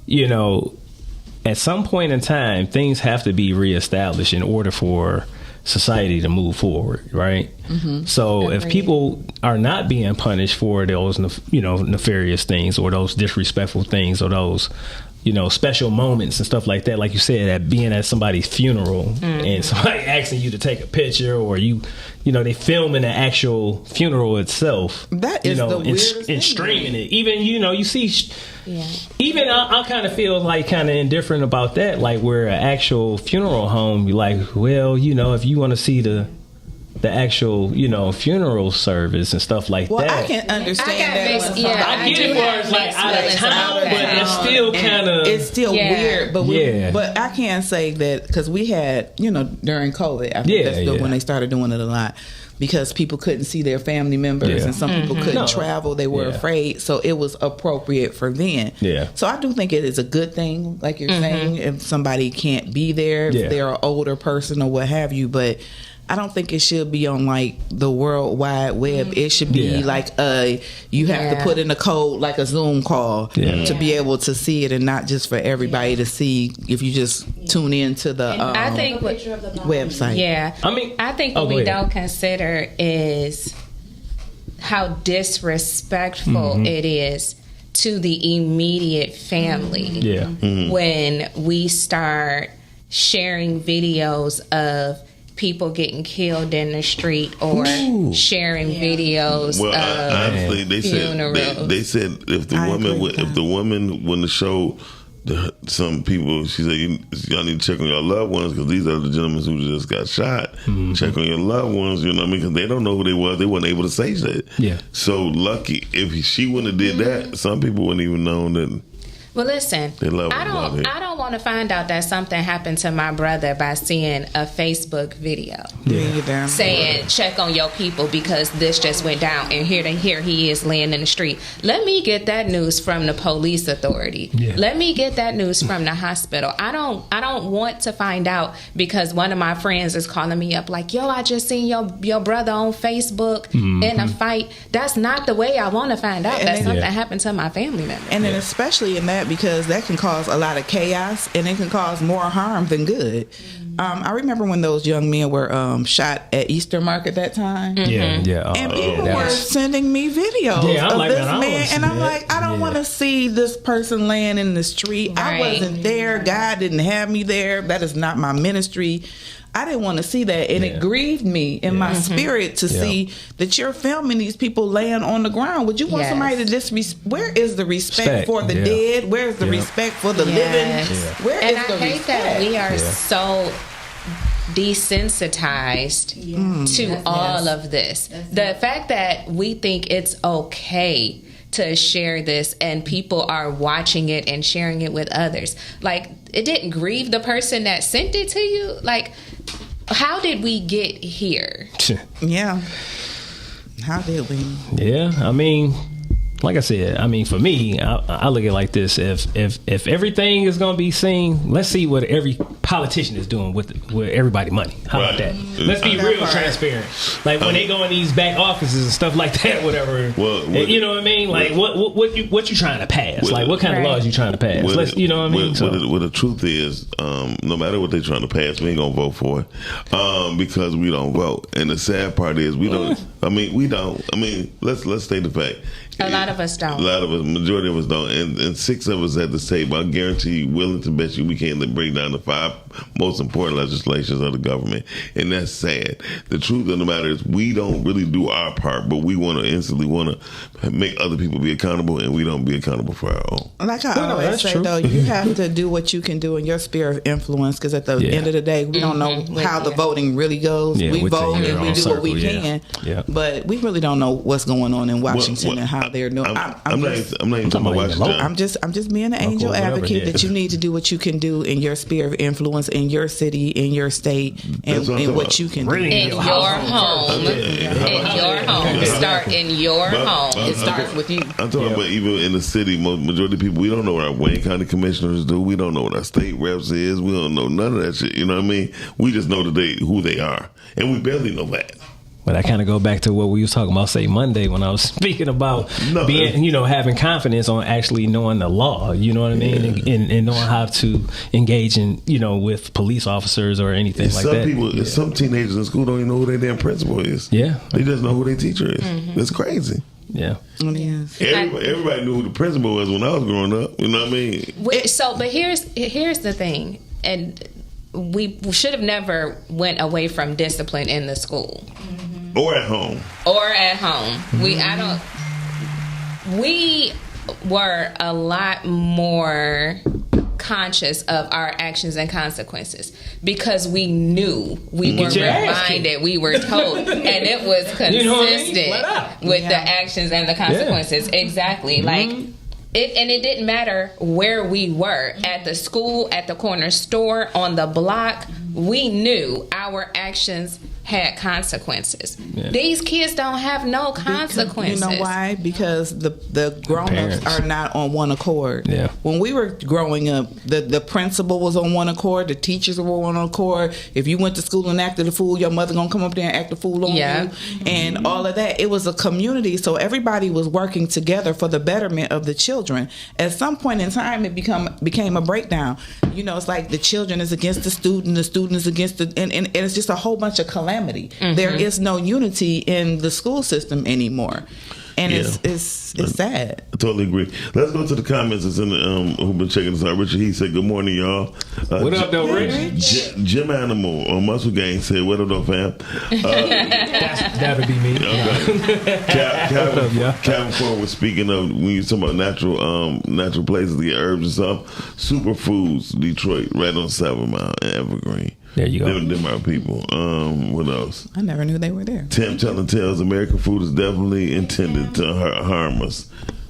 Speaker 10: at some point in time, things have to be reestablished in order for society to move forward, right? Mm-hmm. So if people are not being punished for those, nefarious things or those disrespectful things or those, special moments and stuff like that, like you said, at being at somebody's funeral and somebody asking you to take a picture, or they filming the actual funeral itself.
Speaker 8: That is the weirdest
Speaker 10: and streaming it. Even, you see, even I kind of feel like kind of indifferent about that. Like, where an actual funeral home, you're like, well, if you want to see the actual, funeral service and stuff like that.
Speaker 8: I can understand that.
Speaker 10: I get it where it's like out of town, but it's still kind of...
Speaker 8: It's still weird, but I can't say that, because we had, during COVID, I think that's when they started doing it a lot, because people couldn't see their family members and some people couldn't travel. They were afraid, so it was appropriate for then. Yeah. So I do think it is a good thing, like you're saying, if somebody can't be there, if they're an older person or what have you, but I don't think it should be on like the World Wide Web. It should be like you have to put in a code, like a Zoom call, to be able to see it, and not just for everybody to see if you just tune in to the
Speaker 11: I think
Speaker 8: website.
Speaker 11: Yeah. I think what we don't consider is how disrespectful it is to the immediate family. Yeah. When we start sharing videos of people getting killed in the street, or sharing videos of
Speaker 7: honestly, they said if the woman when the show some people, she said, y'all need to check on your loved ones, because these are the gentlemen who just got shot. Check on your loved ones, you know what I mean? Because they don't know who they was. They weren't able to say that. Yeah. So lucky, if she wouldn't have did that, some people wouldn't even know that.
Speaker 11: Well, listen, I don't want to find out that something happened to my brother by seeing a Facebook video saying check on your people because this just went down, and here he is laying in the street. Let me get that news from the police authority. Let me get that news from the hospital. I don't want to find out because one of my friends is calling me up like, yo, I just seen your brother on Facebook in a fight. That's not the way I want to find out that something happened to my family member.
Speaker 8: And then especially in that, because that can cause a lot of chaos chaos, and it can cause more harm than good. I remember when those young men were shot at Easter Market that time.
Speaker 10: Yeah.
Speaker 8: And people were sending me videos of this man, and I'm like, I don't want to see this person laying in the street. I wasn't there. God didn't have me there. That is not my ministry. I didn't want to see that, and it grieved me in my spirit to see that you're filming these people laying on the ground. Would you want somebody to where is the respect for the dead? Where is the respect for the living? Where
Speaker 11: and
Speaker 8: is the
Speaker 11: I hate
Speaker 8: respect?
Speaker 11: that we are so desensitized to all of this. The fact that we think it's okay to share this and people are watching it and sharing it with others. Like, it didn't grieve the person that sent it to you. Like, how did we get here?
Speaker 8: Yeah. How did we?
Speaker 10: Yeah, I mean, like I said, I mean, for me, I look at it like this: if everything is going to be seen, let's see what every politician is doing with everybody money. How about that? Let's be real transparent. Like when they go in these back offices and stuff like that, whatever. You know what I mean? Like what you trying to pass? Like what kind of laws you trying to pass? You know what I mean?
Speaker 7: Well, the truth is, no matter what they're trying to pass, we ain't gonna vote for it because we don't vote. And the sad part is we don't. I mean, we don't. I mean, let's state the fact.
Speaker 11: A lot of us don't.
Speaker 7: A lot of us, majority of us don't. And 6 of us at this table, I guarantee you, willing to bet you we can't bring down the 5 most important legislations of the government. And that's sad. The truth of the matter is we don't really do our part, but we instantly want to make other people be accountable, and we don't be accountable for our own.
Speaker 8: Like I always say, though, you have to do what you can do in your sphere of influence, because at the end of the day, we don't know how the voting really goes. We vote and we do what we can, but we really don't know what's going on in Washington and how they're doing.
Speaker 7: I'm not even talking about Washington.
Speaker 8: I'm just being an angel advocate that you need to do what you can do in your sphere of influence, in your city, in your state, and what you can do.
Speaker 11: In your home. In your home. Start in your home.
Speaker 8: It starts with you.
Speaker 7: I'm talking about even in the city, majority of people, we don't know what our Wayne County commissioners do. We don't know what our state reps is. We don't know none of that shit. You know what I mean? We just know who they are. And we barely know that.
Speaker 10: But I kind of go back to what we was talking about, say Monday, when I was speaking about being, having confidence on actually knowing the law. You know what I mean, and knowing how to engage in, with police officers or anything like that.
Speaker 7: Some teenagers in school don't even know who their damn principal is.
Speaker 10: Yeah,
Speaker 7: they just know who their teacher is. It's crazy.
Speaker 10: Yeah.
Speaker 7: Everybody knew who the principal was when I was growing up. You know what I mean?
Speaker 11: But here's the thing, and we should have never went away from discipline in the school.
Speaker 7: Or at home. We were a lot more conscious of our actions and consequences because we knew, we were reminded, we were told, and it was consistent with the actions and the consequences. Exactly. Like it didn't matter where we were, at the school, at the corner store, on the block. We knew our actions had consequences. These kids don't have no consequences.
Speaker 8: You know why? Because the grown-ups are not on one accord. When we were growing up, the principal was on one accord, the teachers were on one accord. If you went to school and acted a fool, your mother gonna come up there and act a fool on you, and all of that. It was a community, so everybody was working together for the betterment of the children. At some point in time, it became a breakdown. It's like the children is against the student is against the, and it's just a whole bunch of calamity. There is no unity in the school system anymore, and it's sad.
Speaker 7: I totally agree. Let's go to the comments. It's in the who've been checking us out. Richard, he said, "Good morning, y'all."
Speaker 10: What up, though, Rich?
Speaker 7: Jim Animal on Muscle Gang said, "What up, though, fam?"
Speaker 10: That'll be me.
Speaker 7: Calvin Ford was speaking of when you talking about natural places to get herbs and stuff. Superfoods, Detroit, right on 7 Mile and Evergreen.
Speaker 10: There you go.
Speaker 7: Them are people. What else?
Speaker 8: I never knew they were there.
Speaker 7: Tim telling tales, American food is definitely intended to harm us.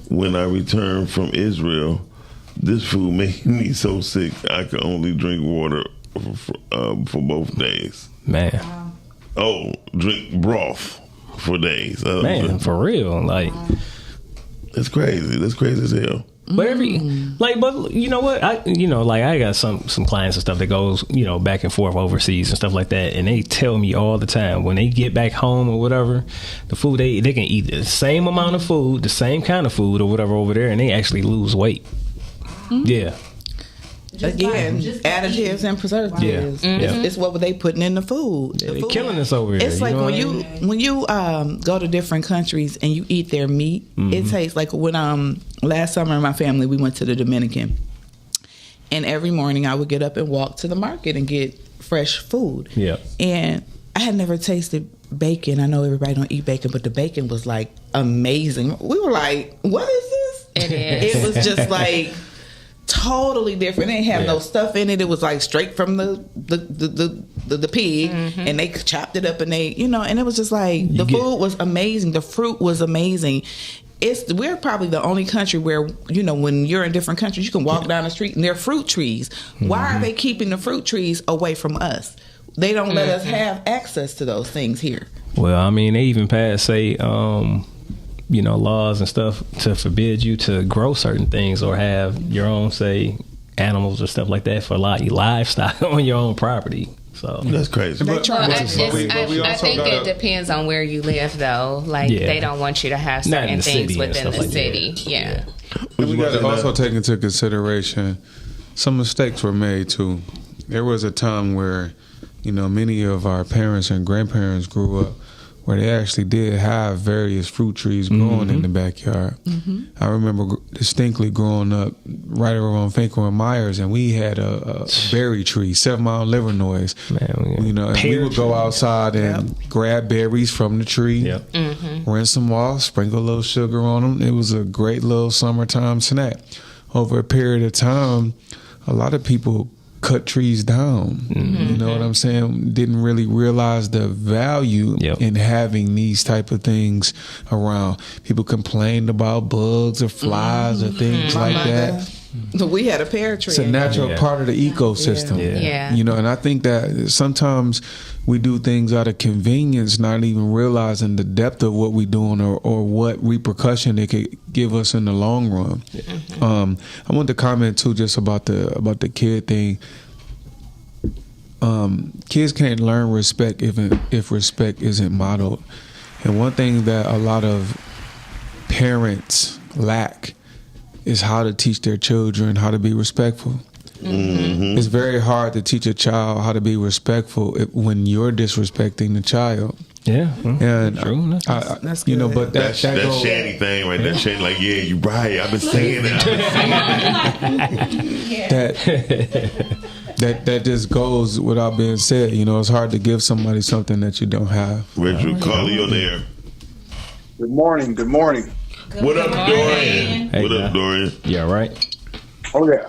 Speaker 7: When I returned from Israel, this food made me so sick I could only drink water for both days.
Speaker 10: Man.
Speaker 7: Oh, drink broth for days.
Speaker 10: Man, for real. Like,
Speaker 7: it's crazy. That's crazy as hell.
Speaker 10: But but you know what? I got some clients and stuff that goes, back and forth overseas and stuff like that, and they tell me all the time when they get back home or whatever, the food they can eat the same amount of food, the same kind of food or whatever over there, and they actually lose weight. Yeah.
Speaker 8: Again, additives and preservatives. It's what they putting in the food.
Speaker 10: They're killing us over here.
Speaker 8: It's like when you go to different countries and you eat their meat, it tastes like when last summer my family we went to the Dominican, and every morning I would get up and walk to the market and get fresh food.
Speaker 10: Yeah,
Speaker 8: and I had never tasted bacon. I know everybody don't eat bacon, but the bacon was like amazing. We were like, "What is this?"
Speaker 11: It is.
Speaker 8: It was just like totally different. They didn't have no stuff in it. It was like straight from the pig, and they chopped it up and they, and it was just like the food was amazing. The fruit was amazing. We're probably the only country where, when you're in different countries, you can walk down the street and there are fruit trees. Why are they keeping the fruit trees away from us? They don't let us have access to those things here.
Speaker 10: Well, I mean, they even passed, say, laws and stuff to forbid you to grow certain things or have your own, say, animals or stuff like that for livestock on your own property. So
Speaker 7: that's crazy.
Speaker 11: I think it depends on where you live, though. Like they don't want you to have certain things within the city. Yeah.
Speaker 12: And we got to also take into consideration some mistakes were made too. There was a time where, many of our parents and grandparents grew up where they actually did have various fruit trees growing in the backyard. I remember distinctly growing up right around Finkel and Myers, and we had a berry tree, 7 Mile Livernois. And we would go outside and grab berries from the tree, rinse them off, sprinkle a little sugar on them. It was a great little summertime snack. Over a period of time, a lot of people cut trees down. You know what I'm saying? Didn't really realize the value in having these type of things around. People complained about bugs or flies or things like that.
Speaker 8: We had a pear tree.
Speaker 12: It's a natural part of the ecosystem. And I think that sometimes we do things out of convenience, not even realizing the depth of what we're doing or what repercussion it could give us in the long run. I want to comment too just about the kid thing. Kids can't learn respect if respect isn't modeled. And one thing that a lot of parents lack is how to teach their children how to be respectful. It's very hard to teach a child how to be respectful when you're disrespecting the child.
Speaker 10: Yeah,
Speaker 12: and
Speaker 10: true.
Speaker 12: That's good. But that
Speaker 7: Shanny thing right there. Shanny like, you right. I've been saying that. That just goes without being said. It's hard to give somebody something that you don't have. Richard, call you on there.
Speaker 13: Good morning.
Speaker 7: What up, Dorian?
Speaker 10: Hey,
Speaker 7: what up, Dorian?
Speaker 10: Yeah, right.
Speaker 13: Oh yeah.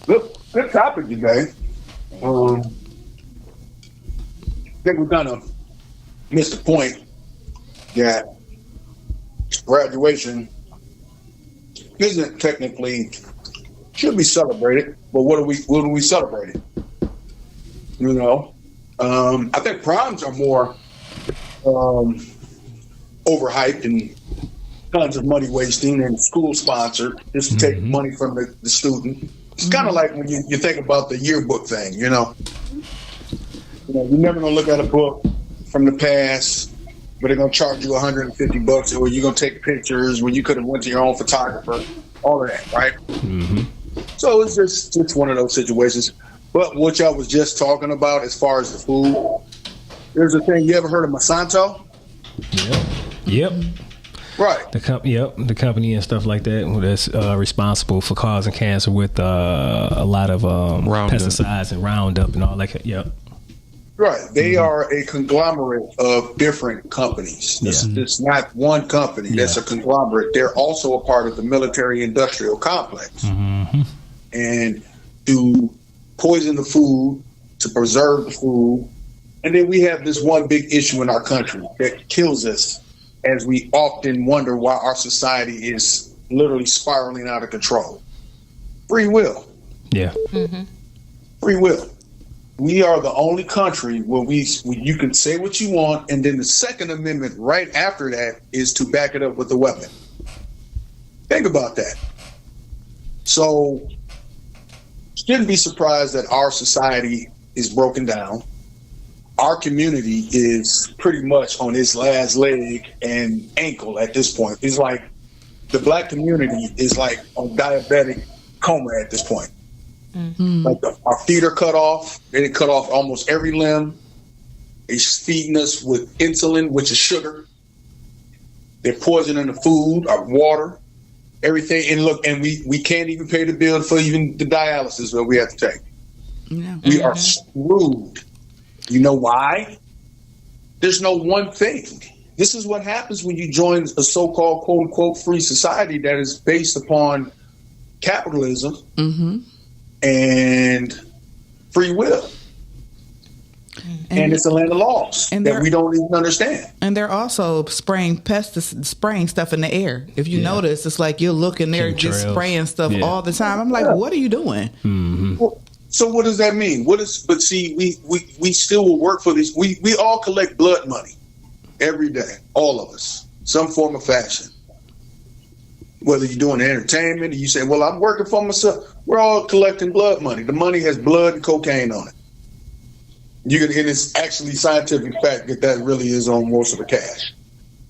Speaker 13: Good topic today. I think we're gonna miss the point that graduation isn't technically should be celebrated, but what are we celebrating? I think proms are more overhyped and tons of money wasting and school sponsored just to take money from the student. It's kind of like when you think about the yearbook thing, you're never gonna look at a book from the past, but they're gonna charge you $150, or you're gonna take pictures when you could have went to your own photographer, all of that, right? So it's just one of those situations. But what y'all was just talking about as far as the food, there's a thing. You ever heard of Monsanto?
Speaker 10: Yep.
Speaker 13: Right.
Speaker 10: The company and stuff like that that's responsible for causing cancer with a lot of pesticides and Roundup and all that. Yep.
Speaker 13: Right. They are a conglomerate of different companies. It's not one company. That's a conglomerate. They're also a part of the military-industrial complex. And to poison the food, to preserve the food. And then we have this one big issue in our country that kills us, as we often wonder why our society is literally spiraling out of control. Free will.
Speaker 10: Yeah.
Speaker 13: Free will. We are the only country where you can say what you want, and then the Second Amendment right after that is to back it up with a weapon. Think about that. So, shouldn't be surprised that our society is broken down. Our community is pretty much on its last leg and ankle at this point. It's like the black community is like on diabetic coma at this point. Like our feet are cut off. They didn't cut off almost every limb. They're feeding us with insulin, which is sugar. They're poisoning the food, our water, everything. And look, and we can't even pay the bill for even the dialysis that we have to take.
Speaker 8: Yeah.
Speaker 13: We are screwed. You know why? There's no one thing. This is what happens when you join a so-called quote-unquote free society that is based upon capitalism and free will. And it's a land of laws that we don't even understand.
Speaker 8: And they're also spraying stuff in the air. If you notice, it's like you're looking there just spraying stuff all the time. I'm like, what are you doing?
Speaker 13: Well, so what does that mean? But see, we still will work for these. We all collect blood money every day, all of us, some form of fashion. Whether you're doing entertainment or you say, well, I'm working for myself, we're all collecting blood money. The money has blood and cocaine on it. And it's actually scientific fact that really is on most of the cash.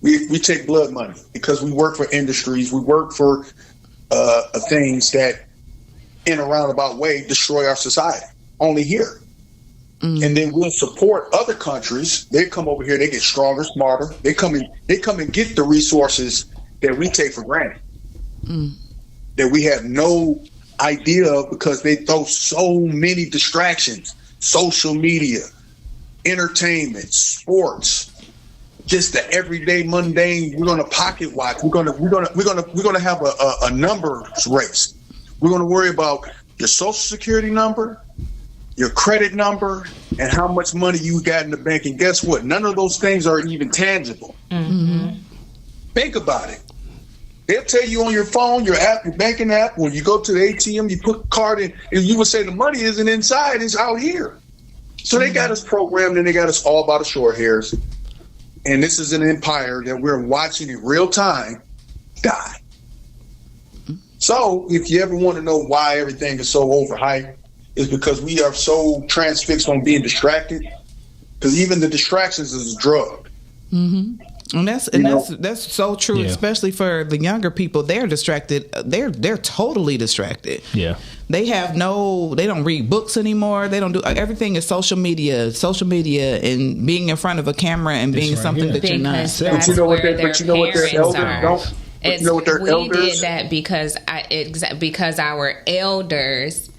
Speaker 13: We take blood money because we work for industries, we work for things that in a roundabout way destroy our society. Only here. And then we'll support other countries. They come over here, they get stronger, smarter. They come and get the resources that we take for granted. That we have no idea of because they throw so many distractions. Social media, entertainment, sports, just the everyday mundane. We're going to pocket watch. We're going to have a numbers race. We're going to worry about your social security number, your credit number, and how much money you got in the bank. And guess what? None of those things are even tangible. Think about it. They'll tell you on your phone, your app, your banking app, when you go to the ATM, you put the card in, and you would say the money isn't inside, it's out here. So they got us programmed, and they got us all by the short hairs. And this is an empire that we're watching in real time die. So if you ever want to know why everything is so overhyped, it's because we are so transfixed on being distracted. Because even the distractions is a drug.
Speaker 8: And that's so true, especially for the younger people. They're distracted. They're totally distracted.
Speaker 10: Yeah.
Speaker 8: They don't read books anymore. They don't do everything is social media and being in front of a camera and being something that you're not.
Speaker 11: But
Speaker 13: you know what their elders don't.
Speaker 11: We did that because our elders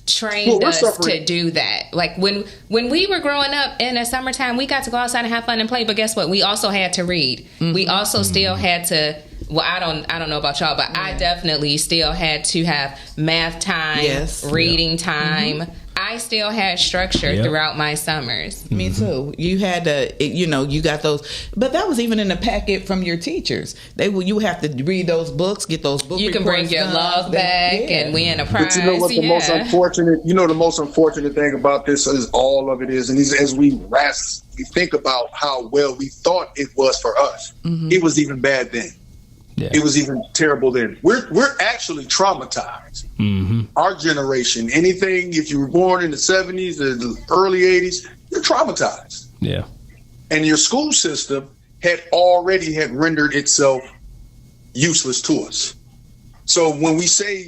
Speaker 11: trained us to do that. Like when we were growing up in the summertime, we got to go outside and have fun and play. But guess what? We also had to read. We also still had to. Well, I don't know about y'all, but I definitely still had to have math time, reading time. I still had structure throughout my summers.
Speaker 8: Me too. You had to, you got those, but that was even in the packet from your teachers. You have to read those books, get those books.
Speaker 11: You can bring your love back and win a prize.
Speaker 13: But you know what the most unfortunate? The most unfortunate thing about this is all of it is, and as we think about how well we thought it was for us, it was even bad then. Yeah. It was even terrible then. We're actually traumatized. Our generation, anything, if you were born in the 70s or the early 80s, you're traumatized.
Speaker 10: Yeah.
Speaker 13: And your school system had rendered itself useless to us. So when we say,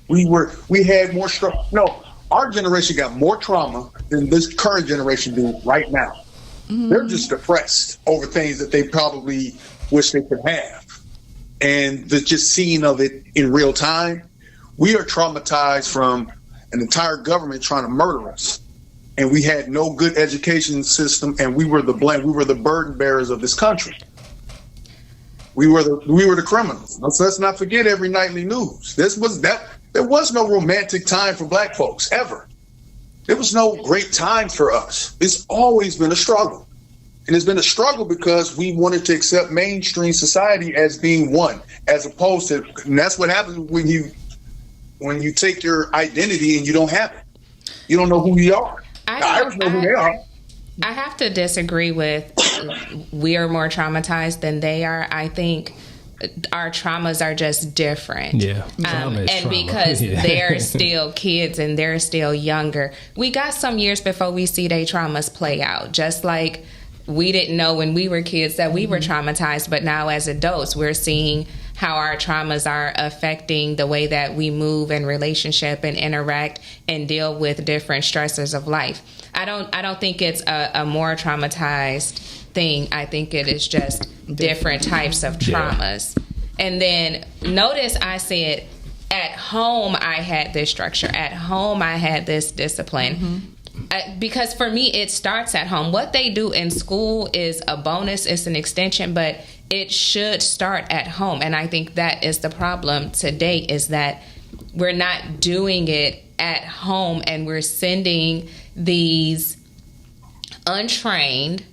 Speaker 13: we had more struggle. No, our generation got more trauma than this current generation do right now. They're just depressed over things that they probably wish they could have. And the just seeing of it in real time, we are traumatized from an entire government trying to murder us. And we had no good education system, and we were the burden bearers of this country. We were the criminals. Let's not forget every nightly news. There was no romantic time for black folks ever. There was no great time for us. It's always been a struggle. And it's been a struggle because we wanted to accept mainstream society as being one, as opposed to, and that's what happens when you take your identity and you don't have it. You don't know who you are. I don't know who they are.
Speaker 11: I have to disagree with we are more traumatized than they are. I think our traumas are just different.
Speaker 10: Yeah.
Speaker 11: And because they're still kids and they're still younger, we got some years before we see their traumas play out. Just like we didn't know when we were kids that we were traumatized, but now as adults, we're seeing how our traumas are affecting the way that we move and relationship and interact and deal with different stressors of life. I don't think it's a more traumatized thing. I think it is just different types of traumas. And then notice I said, at home I had this structure. At home I had this discipline. Because for me, it starts at home. What they do in school is a bonus, it's an extension, but it should start at home. And I think that is the problem today, is that we're not doing it at home, and we're sending these untrained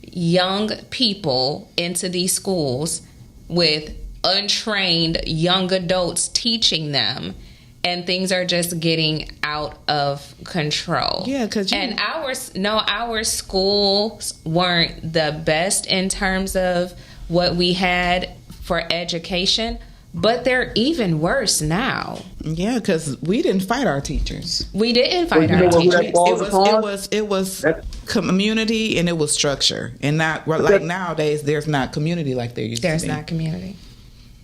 Speaker 11: young people into these schools with untrained young adults teaching them, and things are just getting out of control.
Speaker 8: Yeah,
Speaker 11: and our schools weren't the best in terms of what we had for education, but they're even worse now.
Speaker 8: Yeah, because we didn't fight our teachers.
Speaker 11: We didn't fight our teachers.
Speaker 8: It was community, and it was structure, and not like nowadays. There's not community like there used to be.
Speaker 11: There's not community.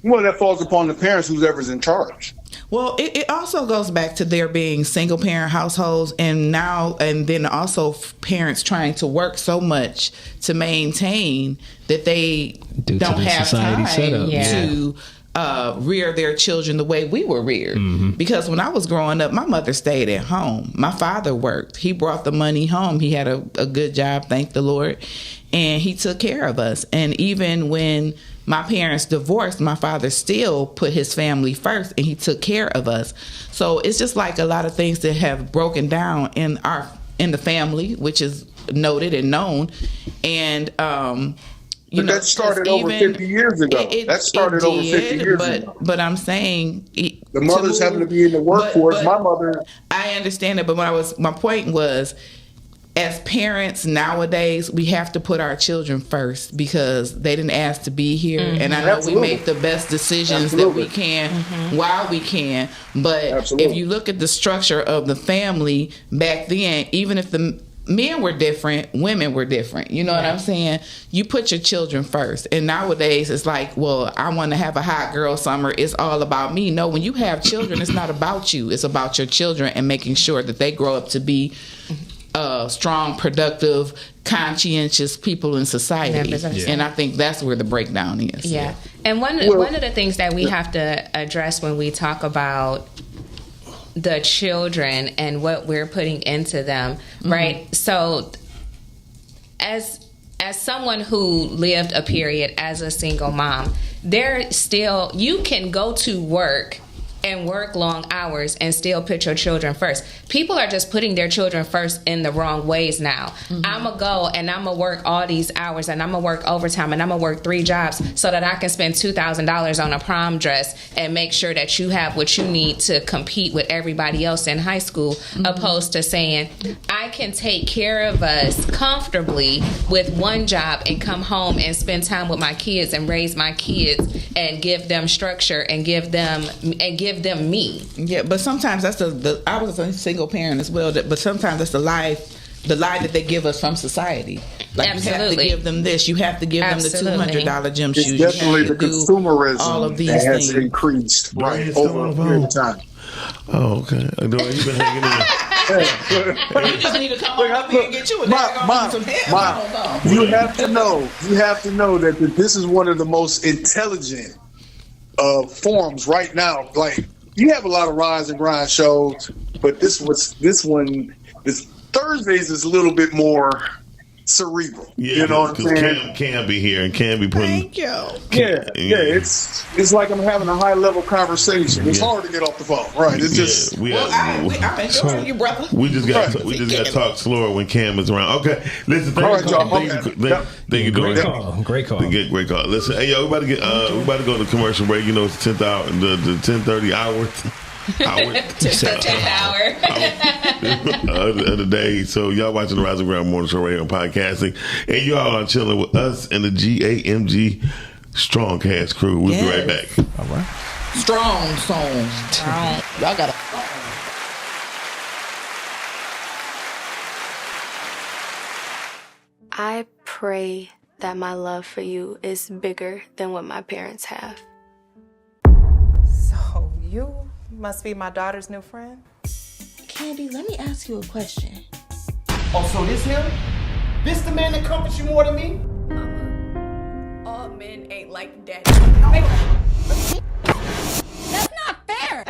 Speaker 13: Well, that falls upon the parents, whoever's in charge.
Speaker 8: Well, it also goes back to there being single parent households, and then also parents trying to work so much to maintain that they don't have time to rear their children the way we were reared. Because when I was growing up, my mother stayed at home. My father worked. He brought the money home. He had a good job, thank the Lord, and he took care of us. And even when my parents divorced, my father still put his family first, and he took care of us. So it's just like a lot of things that have broken down in the family, which is noted and known. And
Speaker 13: that started over 50 years ago. That started over 50 years ago.
Speaker 8: But I'm saying
Speaker 13: the mothers having to be in the workforce. My mother.
Speaker 8: I understand it, but my point was, as parents nowadays, we have to put our children first, because they didn't ask to be here. And I know we make the best decisions that we can while we can. But if you look at the structure of the family back then, even if the men were different, women were different. You know what I'm saying? You put your children first. And nowadays it's like, well, I want to have a hot girl summer. It's all about me. No, when you have children, it's not about you. It's about your children and making sure that they grow up to be strong, productive, conscientious people in society. And I think that's where the breakdown is.
Speaker 11: Yeah. And one of the things that we have to address when we talk about the children and what we're putting into them, right? So as someone who lived a period as a single mom, you can go to work and work long hours and still put your children first. People are just putting their children first in the wrong ways now. I'm going to go and I'm going to work all these hours, and I'm going to work overtime, and I'm going to work 3 jobs so that I can spend $2,000 on a prom dress and make sure that you have what you need to compete with everybody else in high school, opposed to saying, I can take care of us comfortably with 1 job and come home and spend time with my kids and raise my kids and give them structure and give them me.
Speaker 8: Yeah, but sometimes that's I was a single parent as well, but sometimes that's the lie that they give us from society. Like,
Speaker 11: Absolutely.
Speaker 8: you have to give them this, you have to give them the $200 gym shoes.
Speaker 13: It's definitely the consumerism
Speaker 8: all of these
Speaker 13: that has
Speaker 8: things
Speaker 13: increased over a period of time.
Speaker 7: Oh, okay. Adora, you've been hanging in.
Speaker 8: You just need to come on up here and get you a some help.
Speaker 13: You have to know that this is one of the most intelligent forms right now. Like, you have a lot of rise and grind shows, but this Thursdays is a little bit more cerebral.
Speaker 7: Yeah,
Speaker 13: you know what I'm saying?
Speaker 7: Cam be here, and Cam be putting.
Speaker 8: Thank you.
Speaker 13: It's like I'm having a high level conversation. It's hard to get off the phone, right? It's just.
Speaker 8: I'm enjoying you, brother.
Speaker 7: We just got to talk slower when Cam is around. Okay, listen. Thank you,
Speaker 10: Great call.
Speaker 7: Great call. Listen, hey, yo, we about to go to commercial break. You know, it's 10:30, the 10:30 hour.
Speaker 11: 10th hour
Speaker 7: of the day. So y'all watching the Rising Ground Morning Show right here on podcasting, and y'all are chilling with us and the GAMG Strong Cast crew. We'll be right back.
Speaker 8: All right. Strong. Y'all got to.
Speaker 2: I pray that my love for you is bigger than what my parents have.
Speaker 3: So you must be my daughter's new friend?
Speaker 14: Candy, let me ask you a question.
Speaker 5: Oh, so this him? This the man that comforts you more than me?
Speaker 6: Mama, all men ain't like daddy.
Speaker 14: That's not fair!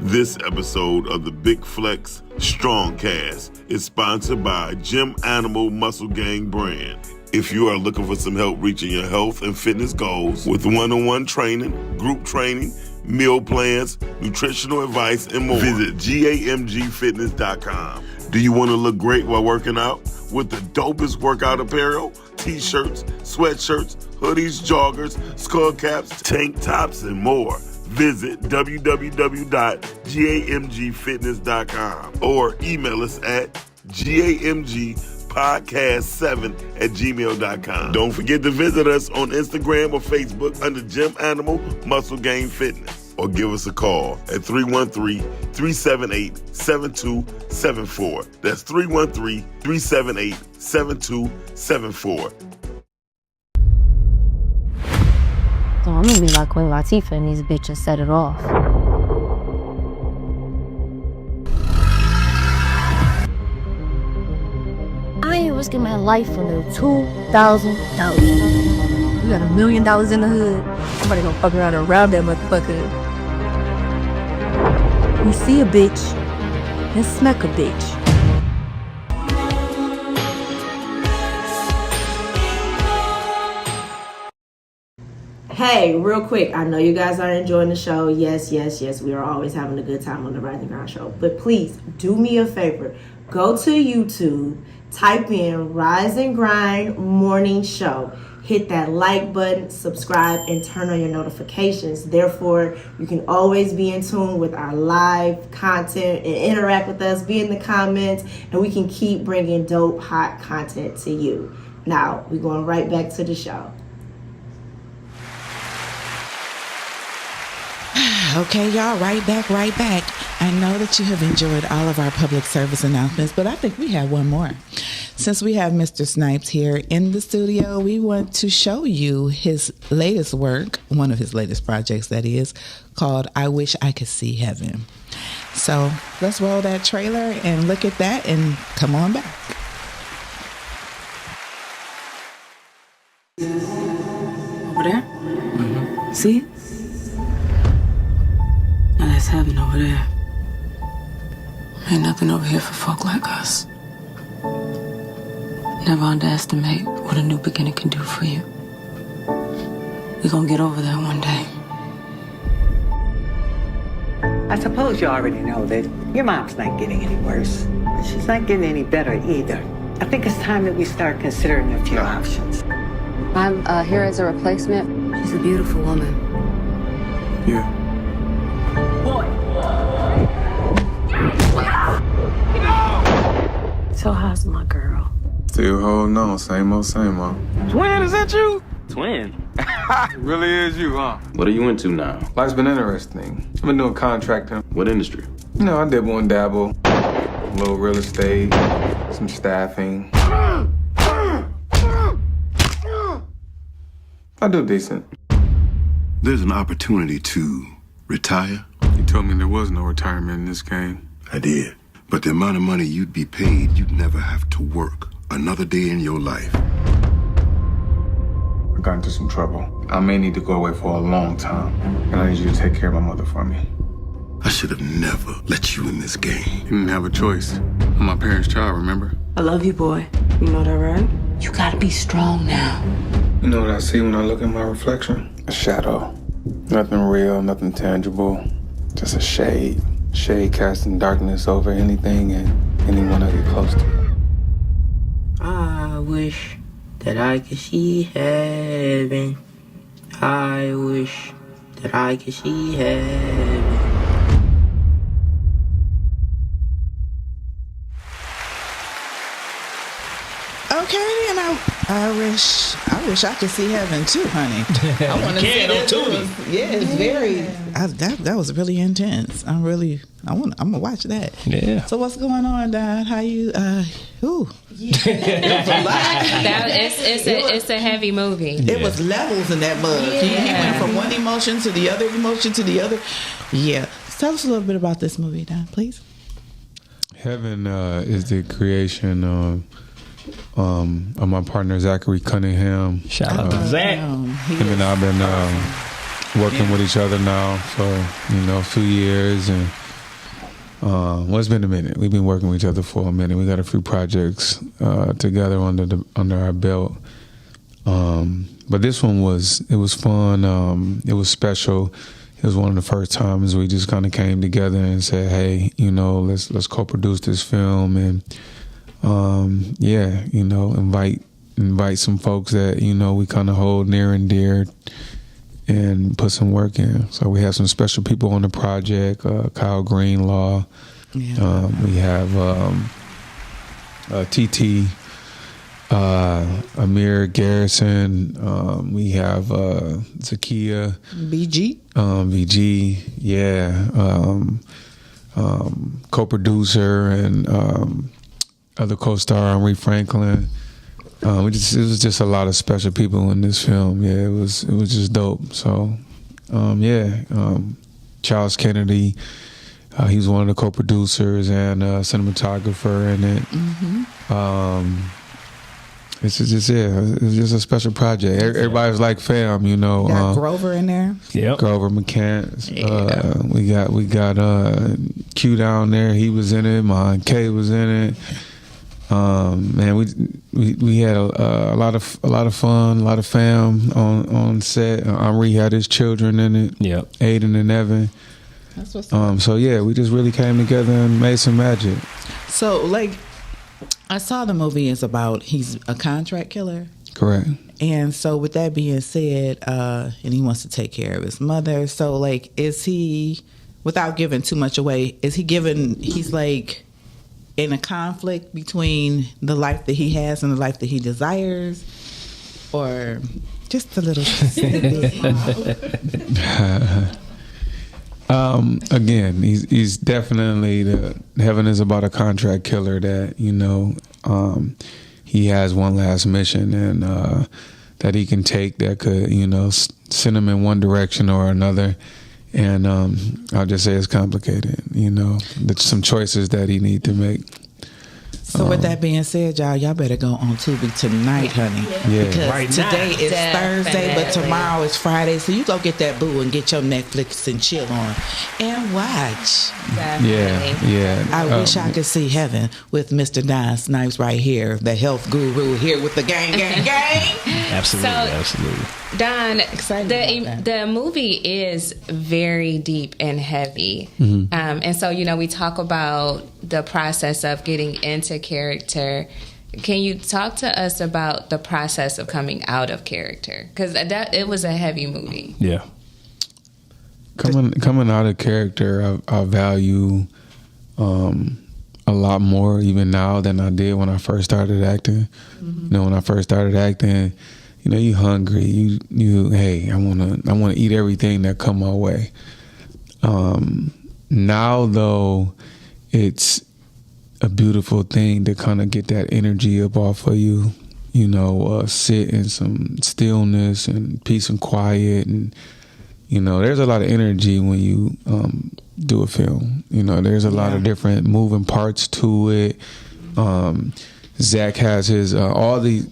Speaker 7: This episode of the Big Flex Strongcast is sponsored by Gym Animal Muscle Gang brand. If you are looking for some help reaching your health and fitness goals with one-on-one training, group training, meal plans, nutritional advice, and more, visit GAMGfitness.com. Do you want to look great while working out with the dopest workout apparel, t-shirts, sweatshirts, hoodies, joggers, skull caps, tank tops, and more? Visit www.gamgfitness.com or email us at gamgpodcast7@gmail.com. Don't forget to visit us on Instagram or Facebook under Gym Animal Muscle Gang Fitness, or give us a call at 313-378-7274. That's 313-378-7274.
Speaker 15: So I'm gonna be like Queen Latifah and these bitches set it off. I ain't risking my life for no $2,000. You got $1 million in the hood. Somebody gonna fuck around and rob that motherfucker. You see a bitch, and smack a bitch.
Speaker 16: Hey, real quick, I know you guys are enjoying the show. Yes, we are always having a good time on the Rise and Grind show. But please, do me a favor. Go to YouTube, type in Rise and Grind Morning Show. Hit that like button, subscribe, and turn on your notifications. Therefore, you can always be in tune with our live content and interact with us, be in the comments, and we can keep bringing dope, hot content to you. Now, we're going right back to the show.
Speaker 8: Okay, y'all, right back. I know that you have enjoyed all of our public service announcements, but I think we have one more. Since we have Mr. Snipes here in the studio, we want to show you his latest work, one of his latest projects that is, called I Wish I Could See Heaven. So let's roll that trailer and look at that and come on back.
Speaker 17: Over there? Mm-hmm. See? Now that's heaven over there. Ain't nothing over here for folk like us. Never underestimate what a new beginning can do for you. We're gonna get over there one day.
Speaker 18: I suppose you already know that your mom's not getting any worse, but she's not getting any better either. I think it's time that we start considering a few options.
Speaker 15: I'm here as a replacement. She's a beautiful woman.
Speaker 12: Yeah.
Speaker 18: So how's my girl?
Speaker 12: Still holding on, same old.
Speaker 19: Twin, is that you? Twin?
Speaker 12: It really is you, huh?
Speaker 19: What are you into now?
Speaker 12: Life's been interesting. I've been doing contracting.
Speaker 19: What industry?
Speaker 12: You know, I dibble and dabble. A little real estate, some staffing. I do decent.
Speaker 20: There's an opportunity to retire.
Speaker 12: You told me there was no retirement in this game.
Speaker 20: I did. But the amount of money you'd be paid, you'd never have to work another day in your life.
Speaker 12: I got into some trouble. I may need to go away for a long time, and I need you to take care of my mother for me.
Speaker 20: I should have never let you in this game.
Speaker 12: You didn't have a choice. I'm my parents' child, remember?
Speaker 17: I love you, boy. You know that, right? You gotta be strong now.
Speaker 12: You know what I see when I look at my reflection? A shadow. Nothing real, nothing tangible. Just a shade. Shade casting darkness over anything and anyone I get close to.
Speaker 18: I wish that I could see heaven. I wish that I could see heaven.
Speaker 8: Okay, and I wish I could see heaven too, honey. I want to see that too. Yeah, it's very. That was really intense. I'm gonna watch that.
Speaker 10: Yeah.
Speaker 8: So what's going on, Don? How you?
Speaker 11: It's a heavy movie.
Speaker 8: It was levels in that mug. Yeah. He went from one emotion to the other emotion to the other. Yeah. Tell us a little bit about this movie, Don, please.
Speaker 12: Heaven is the creation of my partner Zachary Cunningham.
Speaker 10: Shout out to Zach.
Speaker 12: Him and I've been working with each other now for a few years, and it's been a minute. We've been working with each other for a minute. We got a few projects together under our belt. But this one was fun. It was special. It was one of the first times we just kind of came together and said, "Hey, let's co-produce this film and invite some folks that we kind of hold near and dear and put some work in." So we have some special people on the project. Kyle Greenlaw. Yeah. We have TT. Amir Garrison, we have Zakia VG, yeah, co-producer and other co-star Henri Franklin. It was just a lot of special people in this film. Yeah, it was just dope. So, Charles Kennedy, he was one of the co-producers and cinematographer in it. Mm-hmm. It's just a special project. Everybody's like fam,
Speaker 8: Got Grover in there.
Speaker 12: Yep. Grover McCants. Yeah. We got Q down there. He was in it. Mon K was in it. Man, we had a lot of fun, a lot of fam on set. Henri had his children in it.
Speaker 10: Yep.
Speaker 12: Aiden and Evan.
Speaker 8: That's what's up.
Speaker 12: So yeah, we just really came together and made some magic.
Speaker 8: So I saw the movie is about he's a contract killer.
Speaker 12: Correct.
Speaker 8: And so with that being said, and he wants to take care of his mother. So is he, without giving too much away, he's in a conflict between the life that he has and the life that he desires? Or just a little
Speaker 12: again, he's definitely heaven is about a contract killer that he has one last mission and that he can take that could send him in one direction or another, and I'll just say it's complicated. There's some choices that he need to make.
Speaker 8: So with that being said, y'all better go on Tubi tonight, honey.
Speaker 12: Yeah.
Speaker 8: Because
Speaker 10: right
Speaker 8: today
Speaker 10: now.
Speaker 8: is Thursday, but tomorrow is Friday. So you go get that boo and get your Netflix and chill on and watch.
Speaker 11: Definitely.
Speaker 12: Yeah.
Speaker 8: I wish I could see heaven with Mr. Don Snipes right here, the health guru here with the gang.
Speaker 10: Absolutely.
Speaker 11: Don, the movie is very deep and heavy.
Speaker 12: Mm-hmm.
Speaker 11: And so, we talk about the process of getting into character. Can you talk to us about the process of coming out of character? Because it was a heavy movie.
Speaker 10: Yeah.
Speaker 12: Coming out of character, I value a lot more even now than I did when I first started acting. Mm-hmm. When I first started acting, you hungry. You hey, I wanna eat everything that come my way. Now though, it's a beautiful thing to kind of get that energy up off of you. Sit in some stillness and peace and quiet, and there's a lot of energy when you do a film. There's a lot of different moving parts to it. Zach has his all the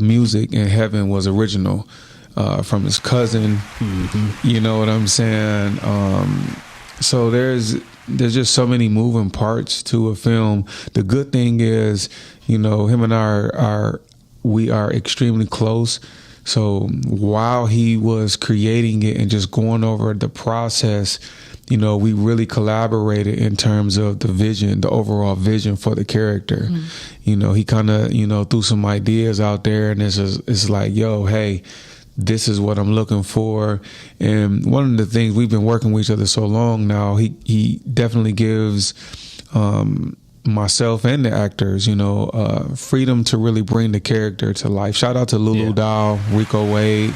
Speaker 12: music in Heaven was original from his cousin. Mm-hmm. You know what I'm saying? So there's just so many moving parts to a film. The good thing is, you know, him and we are extremely close. So while he was creating it and just going over the process, you know, we really collaborated in terms of the vision, the overall vision for the character. Mm-hmm. You know, he kind of, you know, threw some ideas out there, and it's like, yo, hey, this is what I'm looking for. And one of the things, we've been working with each other so long now, he definitely gives myself and the actors, you know, freedom to really bring the character to life. Shout out to Lulu Dow, Rico Wade.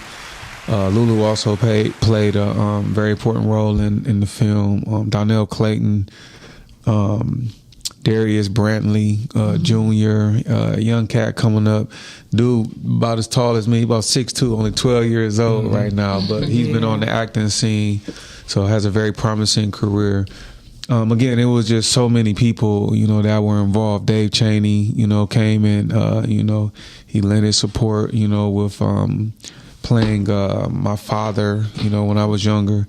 Speaker 12: Lulu also played a very important role in the film. Donnell Clayton, Darius Brantley Jr., young cat coming up. Dude about as tall as me, about 6'2", only 12 years old right now. But he's been on the acting scene, so has a very promising career. Again, it was just so many people, you know, that were involved. Dave Chaney, you know, came in, you know, he lent his support, you know, with playing my father, you know, when I was younger.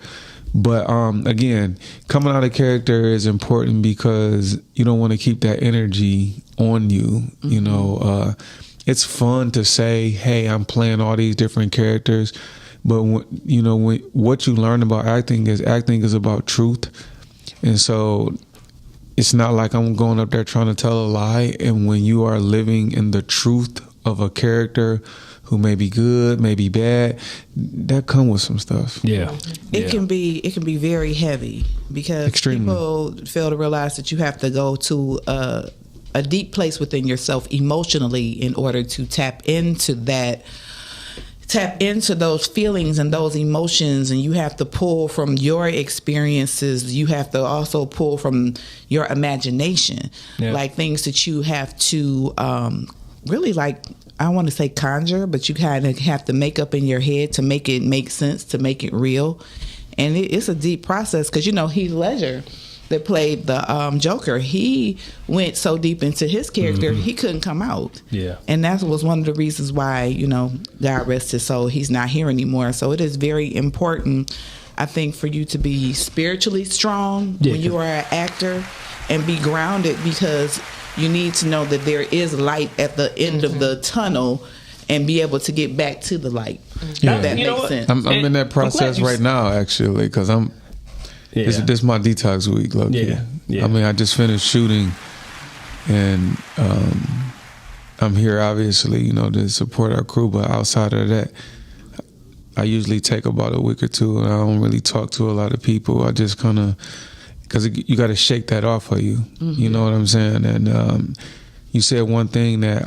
Speaker 12: But again, coming out of character is important because you don't want to keep that energy on you. You know, it's fun to say, hey, I'm playing all these different characters. But, what you learn about acting is about truth. And so it's not like I'm going up there trying to tell a lie. And when you are living in the truth of a character who may be good, may be bad, that come with some stuff.
Speaker 10: Yeah.
Speaker 8: It can be very heavy because people fail to realize that you have to go to a deep place within yourself emotionally in order to tap into those feelings and those emotions, and you have to pull from your experiences. You have to also pull from your imagination, like things that you have to really, like, I want to say conjure, but you kind of have to make up in your head to make it make sense, to make it real. And it's a deep process because, you know, Heath Ledger that played the Joker, he went so deep into his character, he couldn't come out. Yeah. And that was one of the reasons why, you know, God rest his soul, he's not here anymore. So it is very important, I think, for you to be spiritually strong when you are an actor and be grounded, because you need to know that there is light at the end of the tunnel and be able to get back to the light. Yeah. That makes sense.
Speaker 12: I'm in that process right now, actually, because this is my detox week, low-key. I mean, I just finished shooting, and I'm here, obviously, you know, to support our crew. But outside of that, I usually take about a week or two, and I don't really talk to a lot of people. I just kind of, because you got to shake that off of you. You know what I'm saying? And you said one thing that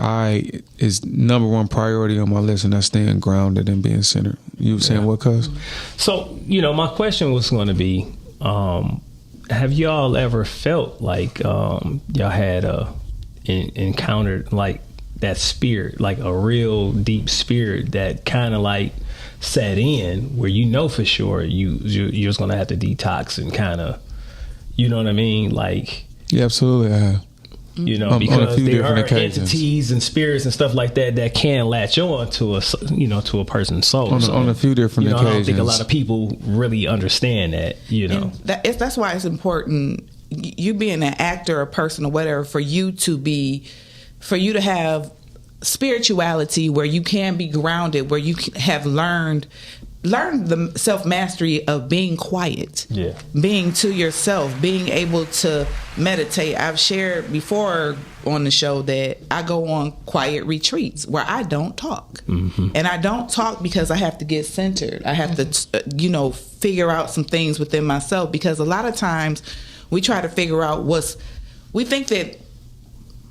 Speaker 12: is number one priority on my list, and that's staying grounded and being centered. You were saying what, cuz?
Speaker 10: So, you know, my question was going to be, have y'all ever felt like y'all had encountered like that spirit, like a real deep spirit that kind of like set in where, you know, for sure you're just going to have to detox and kind of, you know what I mean? Like,
Speaker 12: yeah, absolutely, I have.
Speaker 10: You know, because there are entities and spirits and stuff like that can latch on to to a person's soul.
Speaker 12: On a few different occasions.
Speaker 10: I don't think a lot of people really understand that, you know.
Speaker 8: That's why it's important, you being an actor, a person, or whatever, for you to have spirituality where you can be grounded, where you have learned the self-mastery of being quiet, being to yourself, being able to meditate. I've shared before on the show that I go on quiet retreats where I don't talk. And I don't talk because I have to get centered. I have to, figure out some things within myself, because a lot of times we try to figure out we think that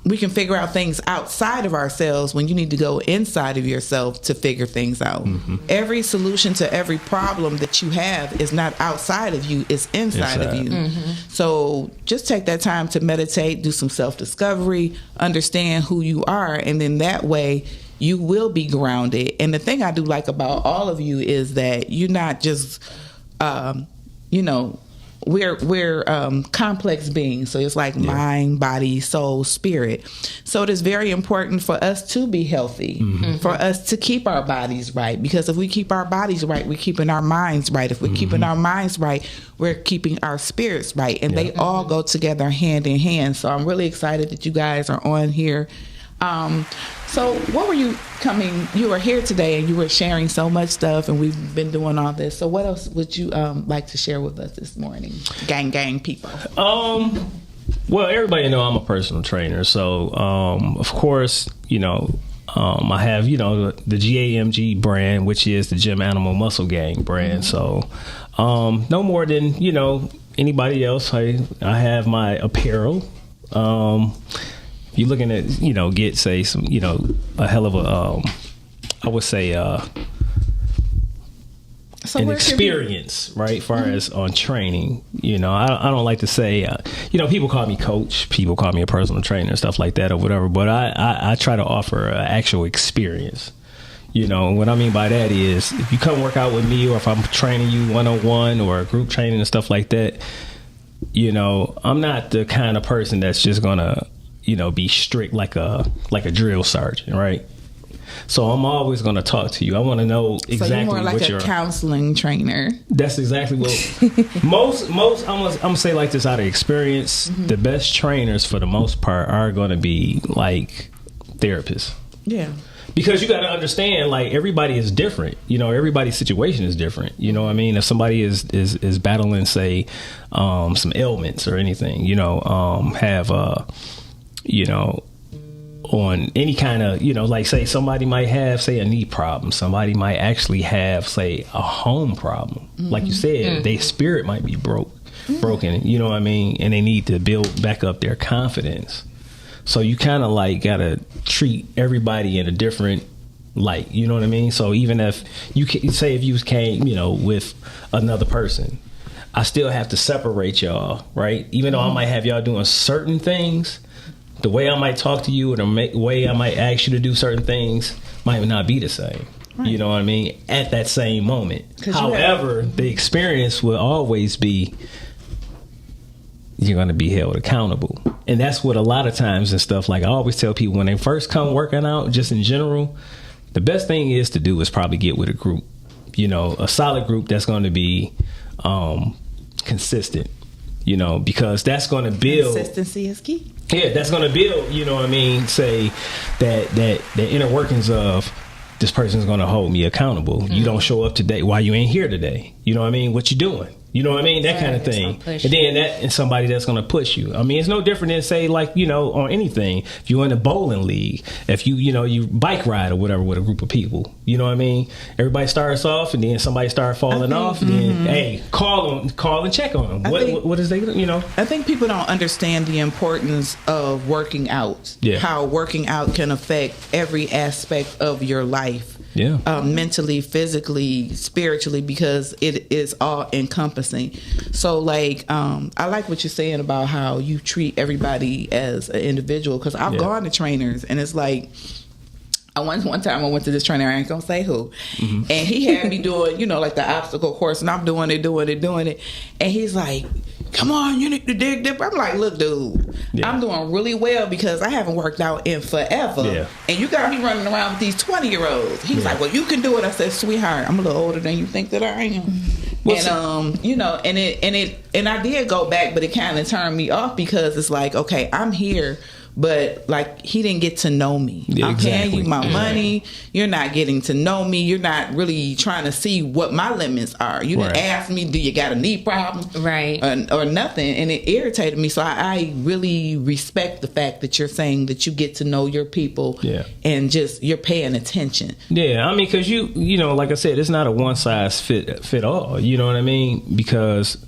Speaker 8: we can figure out things outside of ourselves when you need to go inside of yourself to figure things out. Every solution to every problem that you have is not outside of you, it's inside of you. So just take that time to meditate, do some self-discovery, understand who you are, and then that way you will be grounded. And the thing I do like about all of you is that you're not just, we're complex beings. So it's like mind, body, soul, spirit. So it is very important for us to be healthy, for us to keep our bodies right. Because if we keep our bodies right, we're keeping our minds right. If we're keeping our minds right, we're keeping our spirits right. And they all go together hand in hand. So I'm really excited that you guys are on here. So what were you were here today and you were sharing so much stuff and we've been doing all this. So what else would you like to share with us this morning? Gang people.
Speaker 10: Well, everybody know I'm a personal trainer. So, of course, I have, the GAMG brand, which is the Gym Animal Muscle Gang brand. So, no more than, anybody else. I have my apparel. You're looking at, get, say, some, a hell of a, I would say, an experience, right? Far as on training, I don't like to say, people call me coach, people call me a personal trainer and stuff like that or whatever, but I try to offer an actual experience. What I mean by that is if you come work out with me or if I'm training you one-on-one or group training and stuff like that, I'm not the kind of person that's just gonna be strict like a drill sergeant, right? So I'm always going to talk to you. I want to know exactly what you're... So you're more like a counseling trainer. That's exactly what... most I'm going to say like this out of experience, the best trainers for the most part are going to be like therapists. Yeah. Because you got to understand, like, everybody is different. Everybody's situation is different. You know what I mean? If somebody is battling, say, some ailments or anything, have... on any kind of, like say somebody might have, say, a knee problem. Somebody might actually have, say, a home problem. Like you said, their spirit might be broken, you know what I mean? And they need to build back up their confidence. So you kind of like got to treat everybody in a different light, you know what I mean? So even if you say if you came, with another person, I still have to separate y'all, right? Even though I might have y'all doing certain things, the way I might talk to you or the way I might ask you to do certain things might not be the same. Right. You know what I mean? At that same moment. However, the experience will always be, you're going to be held accountable. And that's what a lot of times and stuff, like I always tell people when they first come working out, just in general, the best thing is to do is probably get with a group, a solid group that's going to be consistent, because that's going to build.
Speaker 8: Consistency is key.
Speaker 10: Yeah, that's going to build, say that the inner workings of this person's going to hold me accountable. You don't show up today. Why you ain't here today? You know what I mean? What you doing? You know what I mean? That kind of thing. And then and somebody that's going to push you. I mean, it's no different than say like, on anything. If you're in a bowling league, if you bike ride or whatever with a group of people, you know what I mean? Everybody starts off and then somebody starts falling off and then, hey, call and check on them. What is they,
Speaker 8: I think people don't understand the importance of working out. Yeah. How working out can affect every aspect of your life. Yeah. Mentally, physically, spiritually, because it is all encompassing. So like, I like what you're saying about how you treat everybody as an individual, because I've gone to trainers and it's like, one time I went to this trainer, I ain't gonna say who, and he had me doing, like the obstacle course, and I'm doing it, and he's like, come on, you need to dig deeper. I'm like, look, dude, I'm doing really well because I haven't worked out in forever, and you got me running around with these 20-year-olds. He's like, well, you can do it. I said, sweetheart, I'm a little older than you think that I am. And I did go back, but it kind of turned me off because it's like, okay, I'm here, but like he didn't get to know me. I'm paying you my money. You're not getting to know me. You're not really trying to see what my limits are. You didn't ask me, do you got a knee problem? Right. Or nothing. And it irritated me. So I really respect the fact that you're saying that you get to know your people and just you're paying attention. Yeah. I mean, because you know, like I said, it's not a one size fit all. You know what I mean? Because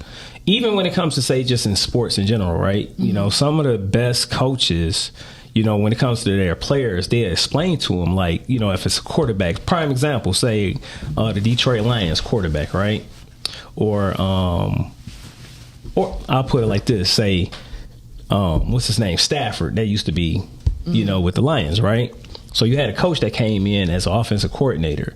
Speaker 8: even when it comes to, say, just in sports in general, right? You know, some of the best coaches, when it comes to their players, they explain to them, like, if it's a quarterback, prime example, say the Detroit Lions quarterback, right? Or I'll put it like this, say, what's his name? Stafford, that used to be, with the Lions, right? So you had a coach that came in as an offensive coordinator.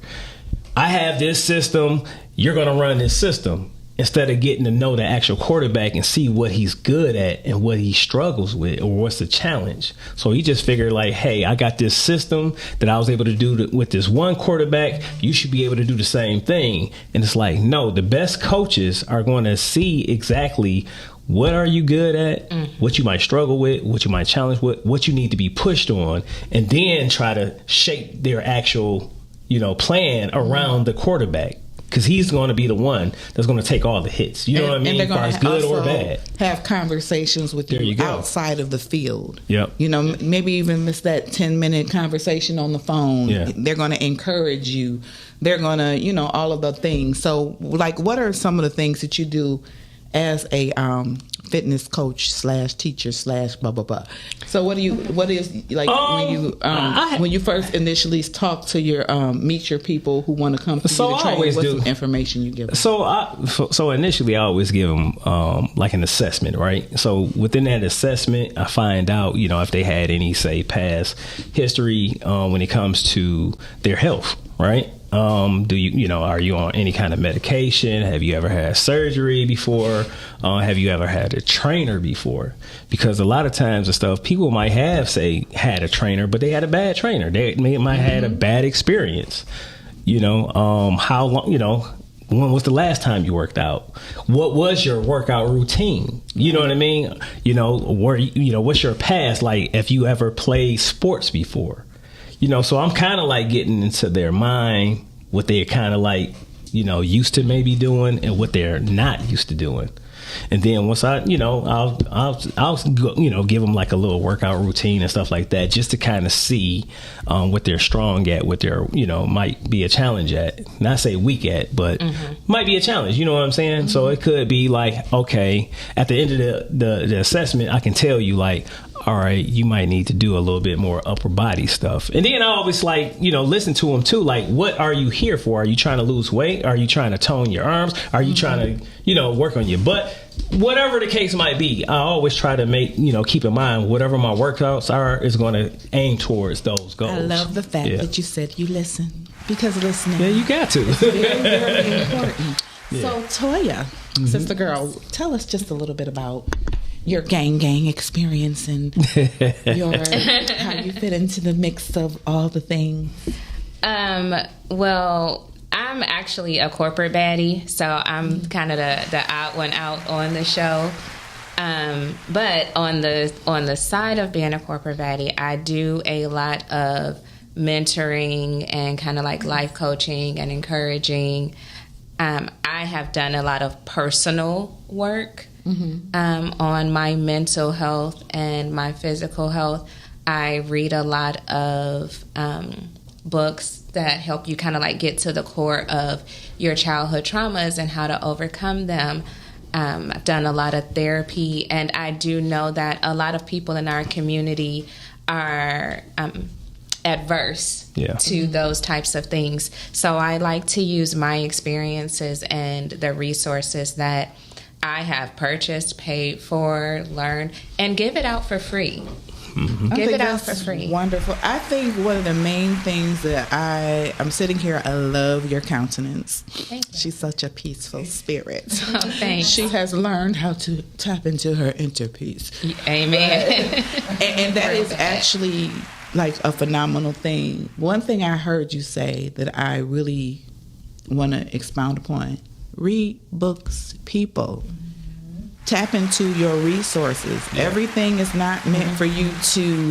Speaker 8: I have this system, you're going to run this system.
Speaker 10: instead of getting to know the actual quarterback and see what he's good at and what he struggles with or what's the challenge. So he just figured like, hey, I got this system that I was able to do with this one quarterback. You should be able to do the same thing. And it's like, no, the best coaches are going to see exactly what are you good at, what you might struggle with, what you might challenge with, what you need to be pushed on, and then try to shape their actual, plan around the quarterback. Because he's going to be the one that's going to take all the hits. You know what I mean?
Speaker 8: And they're going to
Speaker 10: good or
Speaker 8: also
Speaker 10: bad.
Speaker 8: have conversations with you outside of the field.
Speaker 10: Yep.
Speaker 8: Maybe even miss that 10-minute conversation on the phone.
Speaker 10: Yeah.
Speaker 8: They're going to encourage you. They're going to, all of the things. So, like, what are some of the things that you do as a fitness coach / teacher / blah blah blah? So what is like when you first initially talk to your meet your people who want to come to you to train? What's some information you give them?
Speaker 10: So initially I always give them like an assessment, right? So within that assessment, I find out if they had any past history when it comes to their health, right? Do are you on any kind of medication? Have you ever had surgery before? Have you ever had a trainer before? Because a lot of times and stuff, people might have had a trainer, but they had a bad trainer. They might have had a bad experience. How long, when was the last time you worked out? What was your workout routine? You know what I mean? What's your past? Like if you ever played sports before? So I'm kind of like getting into their mind, what they're kind of like, used to maybe doing and what they're not used to doing. And then once I'll give them like a little workout routine and stuff like that, just to kind of see what they're strong at, what they're, might be a challenge at. Not say weak at, but might be a challenge. You know what I'm saying? So it could be like, okay, at the end of the assessment, I can tell you like, all right, you might need to do a little bit more upper body stuff. And then I always listen to them too. Like, what are you here for? Are you trying to lose weight? Are you trying to tone your arms? Are you trying to, work on your butt? Whatever the case might be, I always try to make, keep in mind, whatever my workouts are is going to aim towards those goals.
Speaker 8: I love the fact that you said you listen, because listening.
Speaker 10: Yeah, you got to.
Speaker 8: It's very, very important.
Speaker 10: Yeah.
Speaker 8: So, Toya, sister girl, tell us just a little bit about your gang experience and how you fit into the mix of all the things.
Speaker 11: Well, I'm actually a corporate baddie, so I'm kind of the odd one out on the show. But on the side of being a corporate baddie, I do a lot of mentoring and kind of like life coaching and encouraging. I have done a lot of personal work on my mental health and my physical health. I read a lot of books that help you kind of like get to the core of your childhood traumas and how to overcome them. I've done a lot of therapy, and I do know that a lot of people in our community are adverse to those types of things. So I like to use my experiences and the resources that I have purchased, paid for, learned, and give it out for free. Give it out for free.
Speaker 8: Wonderful. I think one of the main things that I'm sitting here, I love your countenance.
Speaker 11: Thank you.
Speaker 8: She's such a peaceful spirit.
Speaker 11: Oh, thanks.
Speaker 8: She has learned how to tap into her inner peace.
Speaker 11: Amen.
Speaker 8: and that is actually like a phenomenal thing. One thing I heard you say that I really want to expound upon: read books, people. Tap into your resources. Everything is not meant for you to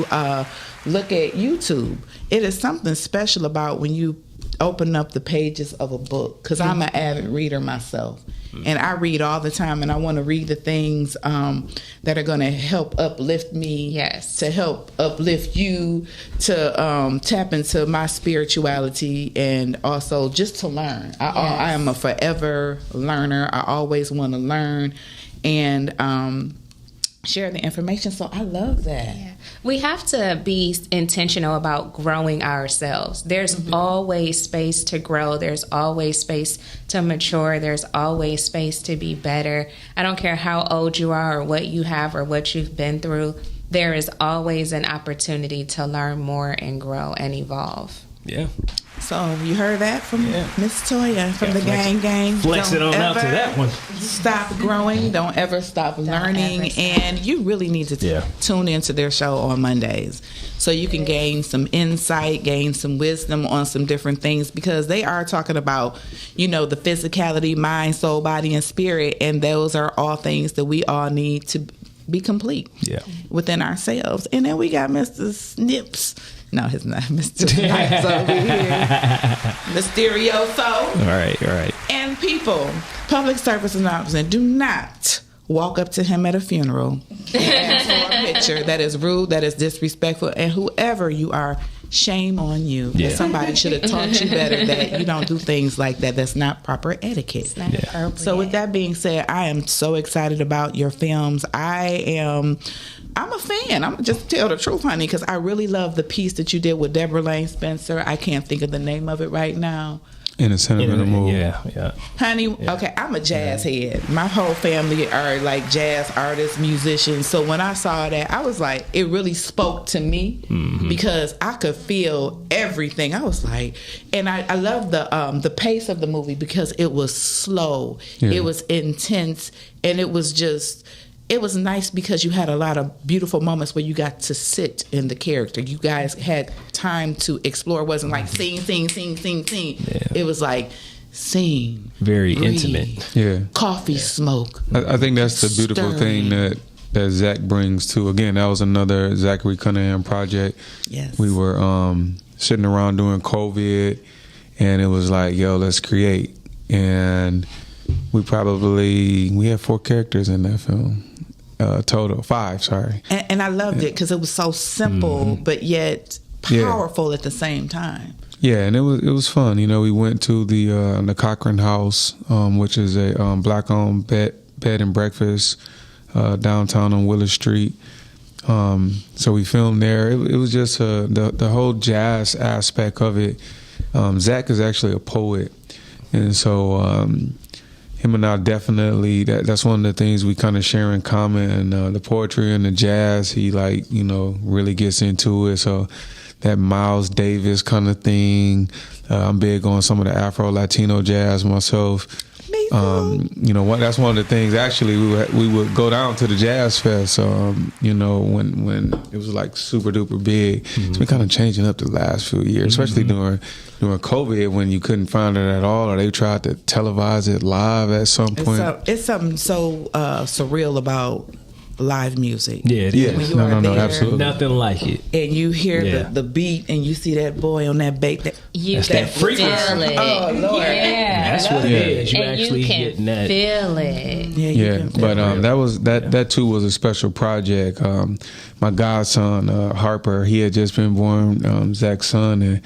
Speaker 8: look at YouTube. It is something special about when you open up the pages of a book, because I'm an avid reader myself, and I read all the time, and I want to read the things that are going to help uplift me, to help uplift you, to tap into my spirituality, and also just to learn. I am a forever learner. I always want to learn and share the information. So I love that.
Speaker 11: Yeah. We have to be intentional about growing ourselves. There's always space to grow. There's always space to mature. There's always space to be better. I don't care how old you are or what you have or what you've been through. There is always an opportunity to learn more and grow and evolve.
Speaker 10: Yeah.
Speaker 8: So you heard that from Miss Toya from the gang.
Speaker 10: Flex it on out to that one.
Speaker 8: Stop growing. Don't ever stop learning. And you really need to tune into their show on Mondays so you can gain some insight, gain some wisdom on some different things, because they are talking about, the physicality, mind, soul, body, and spirit. And those are all things that we all need to be complete within ourselves. And then we got Mr. Snips. No, he's not Mr. Snipes over here. Mysterioso.
Speaker 10: All right.
Speaker 8: And people, public service announcement, do not walk up to him at a funeral and ask for a picture. That is rude, that is disrespectful, and whoever you are, shame on you. Yeah. Somebody should have taught you better that you don't do things like that. That's not proper etiquette.
Speaker 11: It's not appropriate.
Speaker 8: So with that being said, I am so excited about your films. I'm a fan. I'm just tell the truth, honey, because I really love the piece that you did with Deborah Lane Spencer. I can't think of the name of it right now.
Speaker 12: In a sentimental mood.
Speaker 10: Yeah.
Speaker 8: Honey, okay, I'm a jazz head. My whole family are like jazz artists, musicians. So when I saw that, I was like, it really spoke to me because I could feel everything. I was like, and I love the pace of the movie because it was slow. Yeah. It was intense, and it was nice because you had a lot of beautiful moments where you got to sit in the character. You guys had time to explore. It wasn't like sing. Yeah. It was like sing.
Speaker 10: Very
Speaker 8: breathe,
Speaker 10: intimate.
Speaker 12: Yeah.
Speaker 8: Coffee, smoke.
Speaker 12: I think that's the beautiful thing that Zach brings to. Again, that was another Zachary Cunningham project.
Speaker 8: Yes.
Speaker 12: We were sitting around during COVID, and it was like, yo, let's create. And we had 4 characters in that film. Total 5, sorry.
Speaker 8: And I loved it because it was so simple, but yet powerful at the same time.
Speaker 12: Yeah, and it was fun. We went to the Cochran House, which is a black-owned bed and breakfast downtown on Willard Street. So we filmed there. It was just the whole jazz aspect of it. Zach is actually a poet, and so him and I definitely, that's one of the things we kind of share in common. The poetry and the jazz, he really gets into it. So that Miles Davis kind of thing. I'm big on some of the Afro-Latino jazz myself. That's one of the things. Actually, we would go down to the Jazz Fest. When it was like super duper big. It's been kind of changing up the last few years, especially during COVID when you couldn't find it at all, or they tried to televise it live at some point.
Speaker 8: It's something so surreal about live music.
Speaker 10: Yeah, it is.
Speaker 8: No,
Speaker 12: absolutely.
Speaker 10: Nothing like it.
Speaker 8: And you hear the beat, and you see that boy on that bass.
Speaker 10: That's that frequency.
Speaker 8: Oh, Lord.
Speaker 10: Yeah. That's what it is. You
Speaker 11: and
Speaker 10: actually
Speaker 11: you can
Speaker 10: getting that.
Speaker 11: feel it.
Speaker 12: Yeah, but that too was a special project. My godson Harper, he had just been born, Zach's son, and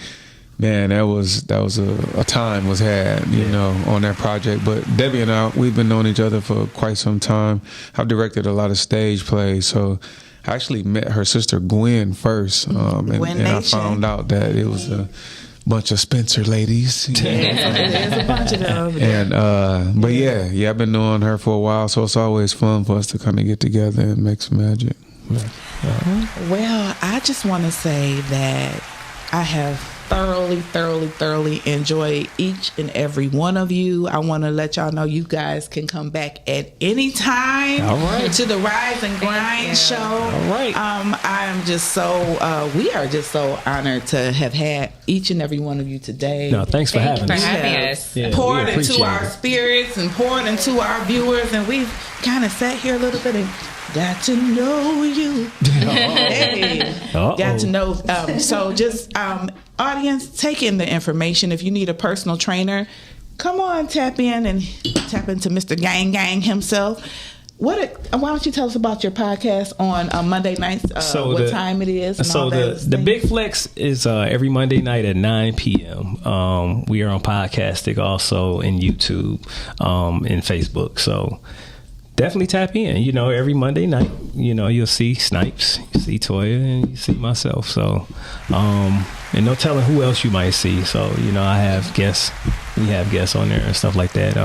Speaker 12: man, that was a time was had, on that project. But Debbie and I, we've been knowing each other for quite some time. I've directed a lot of stage plays, so I actually met her sister Gwen first, and I found out that it was a bunch of Spencer ladies.
Speaker 8: There's a bunch of them.
Speaker 12: And but yeah, I've been knowing her for a while, so it's always fun for us to kind of get together and make some magic.
Speaker 8: Well, I just want to say that I have thoroughly enjoyed each and every one of you. I want to let y'all know you guys can come back at any time to the Rise and Grind show.
Speaker 10: All right.
Speaker 8: I am just we are just so honored to have had each and every one of you today.
Speaker 10: No, thanks for having
Speaker 11: us.
Speaker 10: Yeah,
Speaker 8: poured into our spirits and poured into our viewers, and we've kind of sat here a little bit and got to know you. Got to know. So just audience, take in the information. If you need a personal trainer, come on, tap into Mr. Gang himself. Why don't you tell us about your podcast on Monday nights? What time it is? And
Speaker 10: so the Big Flex is every Monday night at 9 p.m. We are on Podcastic, also in YouTube, and Facebook. So definitely tap in. Every Monday night, you'll see Snipes, you see Toya, and you see myself. So, and no telling who else you might see. So, I have guests. We have guests on there and stuff like that.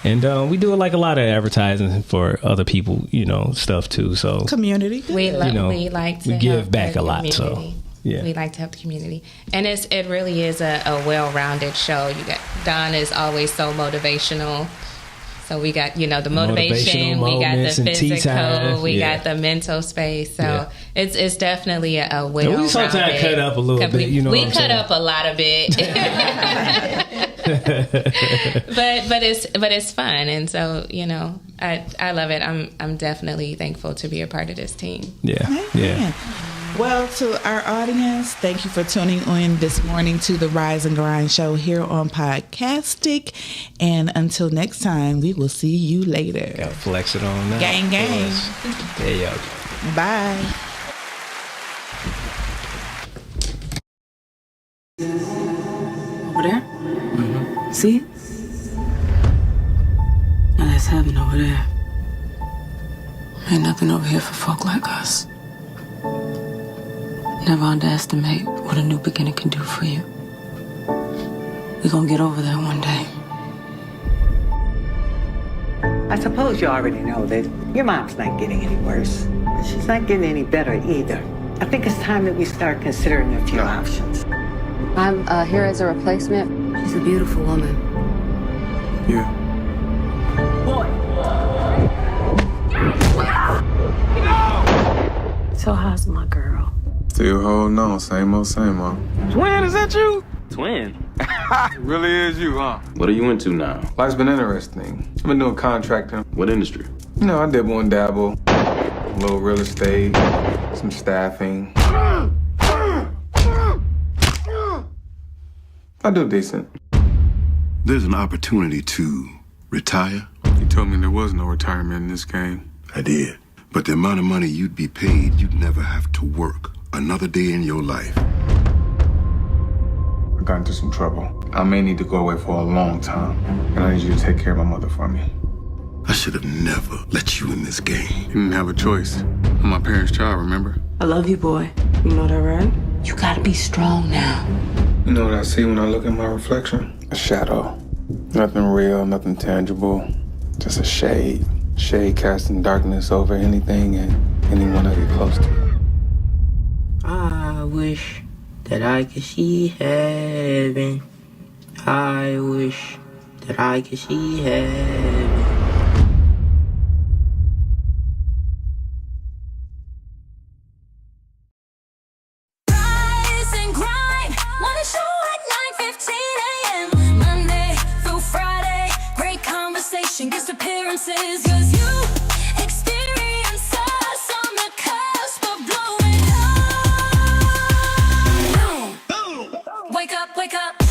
Speaker 10: And we do like a lot of advertising for other people, stuff too. So
Speaker 8: community.
Speaker 11: We like to
Speaker 10: give back a lot. So
Speaker 11: We like to help the community, and it really is a well-rounded show. You got Don is always so motivational. So we got, the motivation, we got the physical, we got the mental space. So it's definitely a well-rounded.
Speaker 10: We sometimes cut up a little bit,
Speaker 11: we cut up a lot of it. but it's fun, and so I love it. I'm definitely thankful to be a part of this team.
Speaker 8: Yeah. Well, to our audience, thank you for tuning in this morning to the Rise and Grind show here on Podcastic. And until next time, we will see you later.
Speaker 10: Gotta flex it on now.
Speaker 8: Gang.
Speaker 10: There you go.
Speaker 8: Bye.
Speaker 17: Over there? Mm-hmm. See? Now that's heaven over there. Ain't nothing over here for folk like us. Never underestimate what a new beginning can do for you. We're gonna get over there one day.
Speaker 18: I suppose you already know that your mom's not getting any worse, but she's not getting any better either. I think it's time that we start considering a few options.
Speaker 21: I'm here as a replacement. She's a beautiful woman.
Speaker 12: Yeah.
Speaker 21: So how's my girl?
Speaker 12: Still holding on, same old.
Speaker 19: Twin, is that you? Twin?
Speaker 12: It really is you, huh?
Speaker 19: What are you into now?
Speaker 12: Life's been interesting. I've been doing contracting.
Speaker 19: What industry?
Speaker 12: I dibble and dabble. A little real estate, some staffing. I do decent.
Speaker 20: There's an opportunity to retire.
Speaker 12: You told me there was no retirement in this game.
Speaker 20: I did. But the amount of money you'd be paid, you'd never have to work another day in your life.
Speaker 12: I got into some trouble. I may need to go away for a long time, and I need you to take care of my mother for me.
Speaker 20: I should have never let you in this game.
Speaker 12: You didn't have a choice. I'm my parents' child, remember?
Speaker 17: I love you, boy. You know that, right? You gotta be strong now.
Speaker 12: You know what I see when I look at my reflection? A shadow. Nothing real, nothing tangible. Just a shade. Shade casting darkness over anything and anyone I get close to.
Speaker 22: I wish that I could see heaven. I wish that I could see heaven.
Speaker 4: Rise and grind, morning show at 9:15 a.m. Monday through Friday, great conversation, guest appearances, 'cause you experience us on the cusp of blowing up. Wake up, wake up.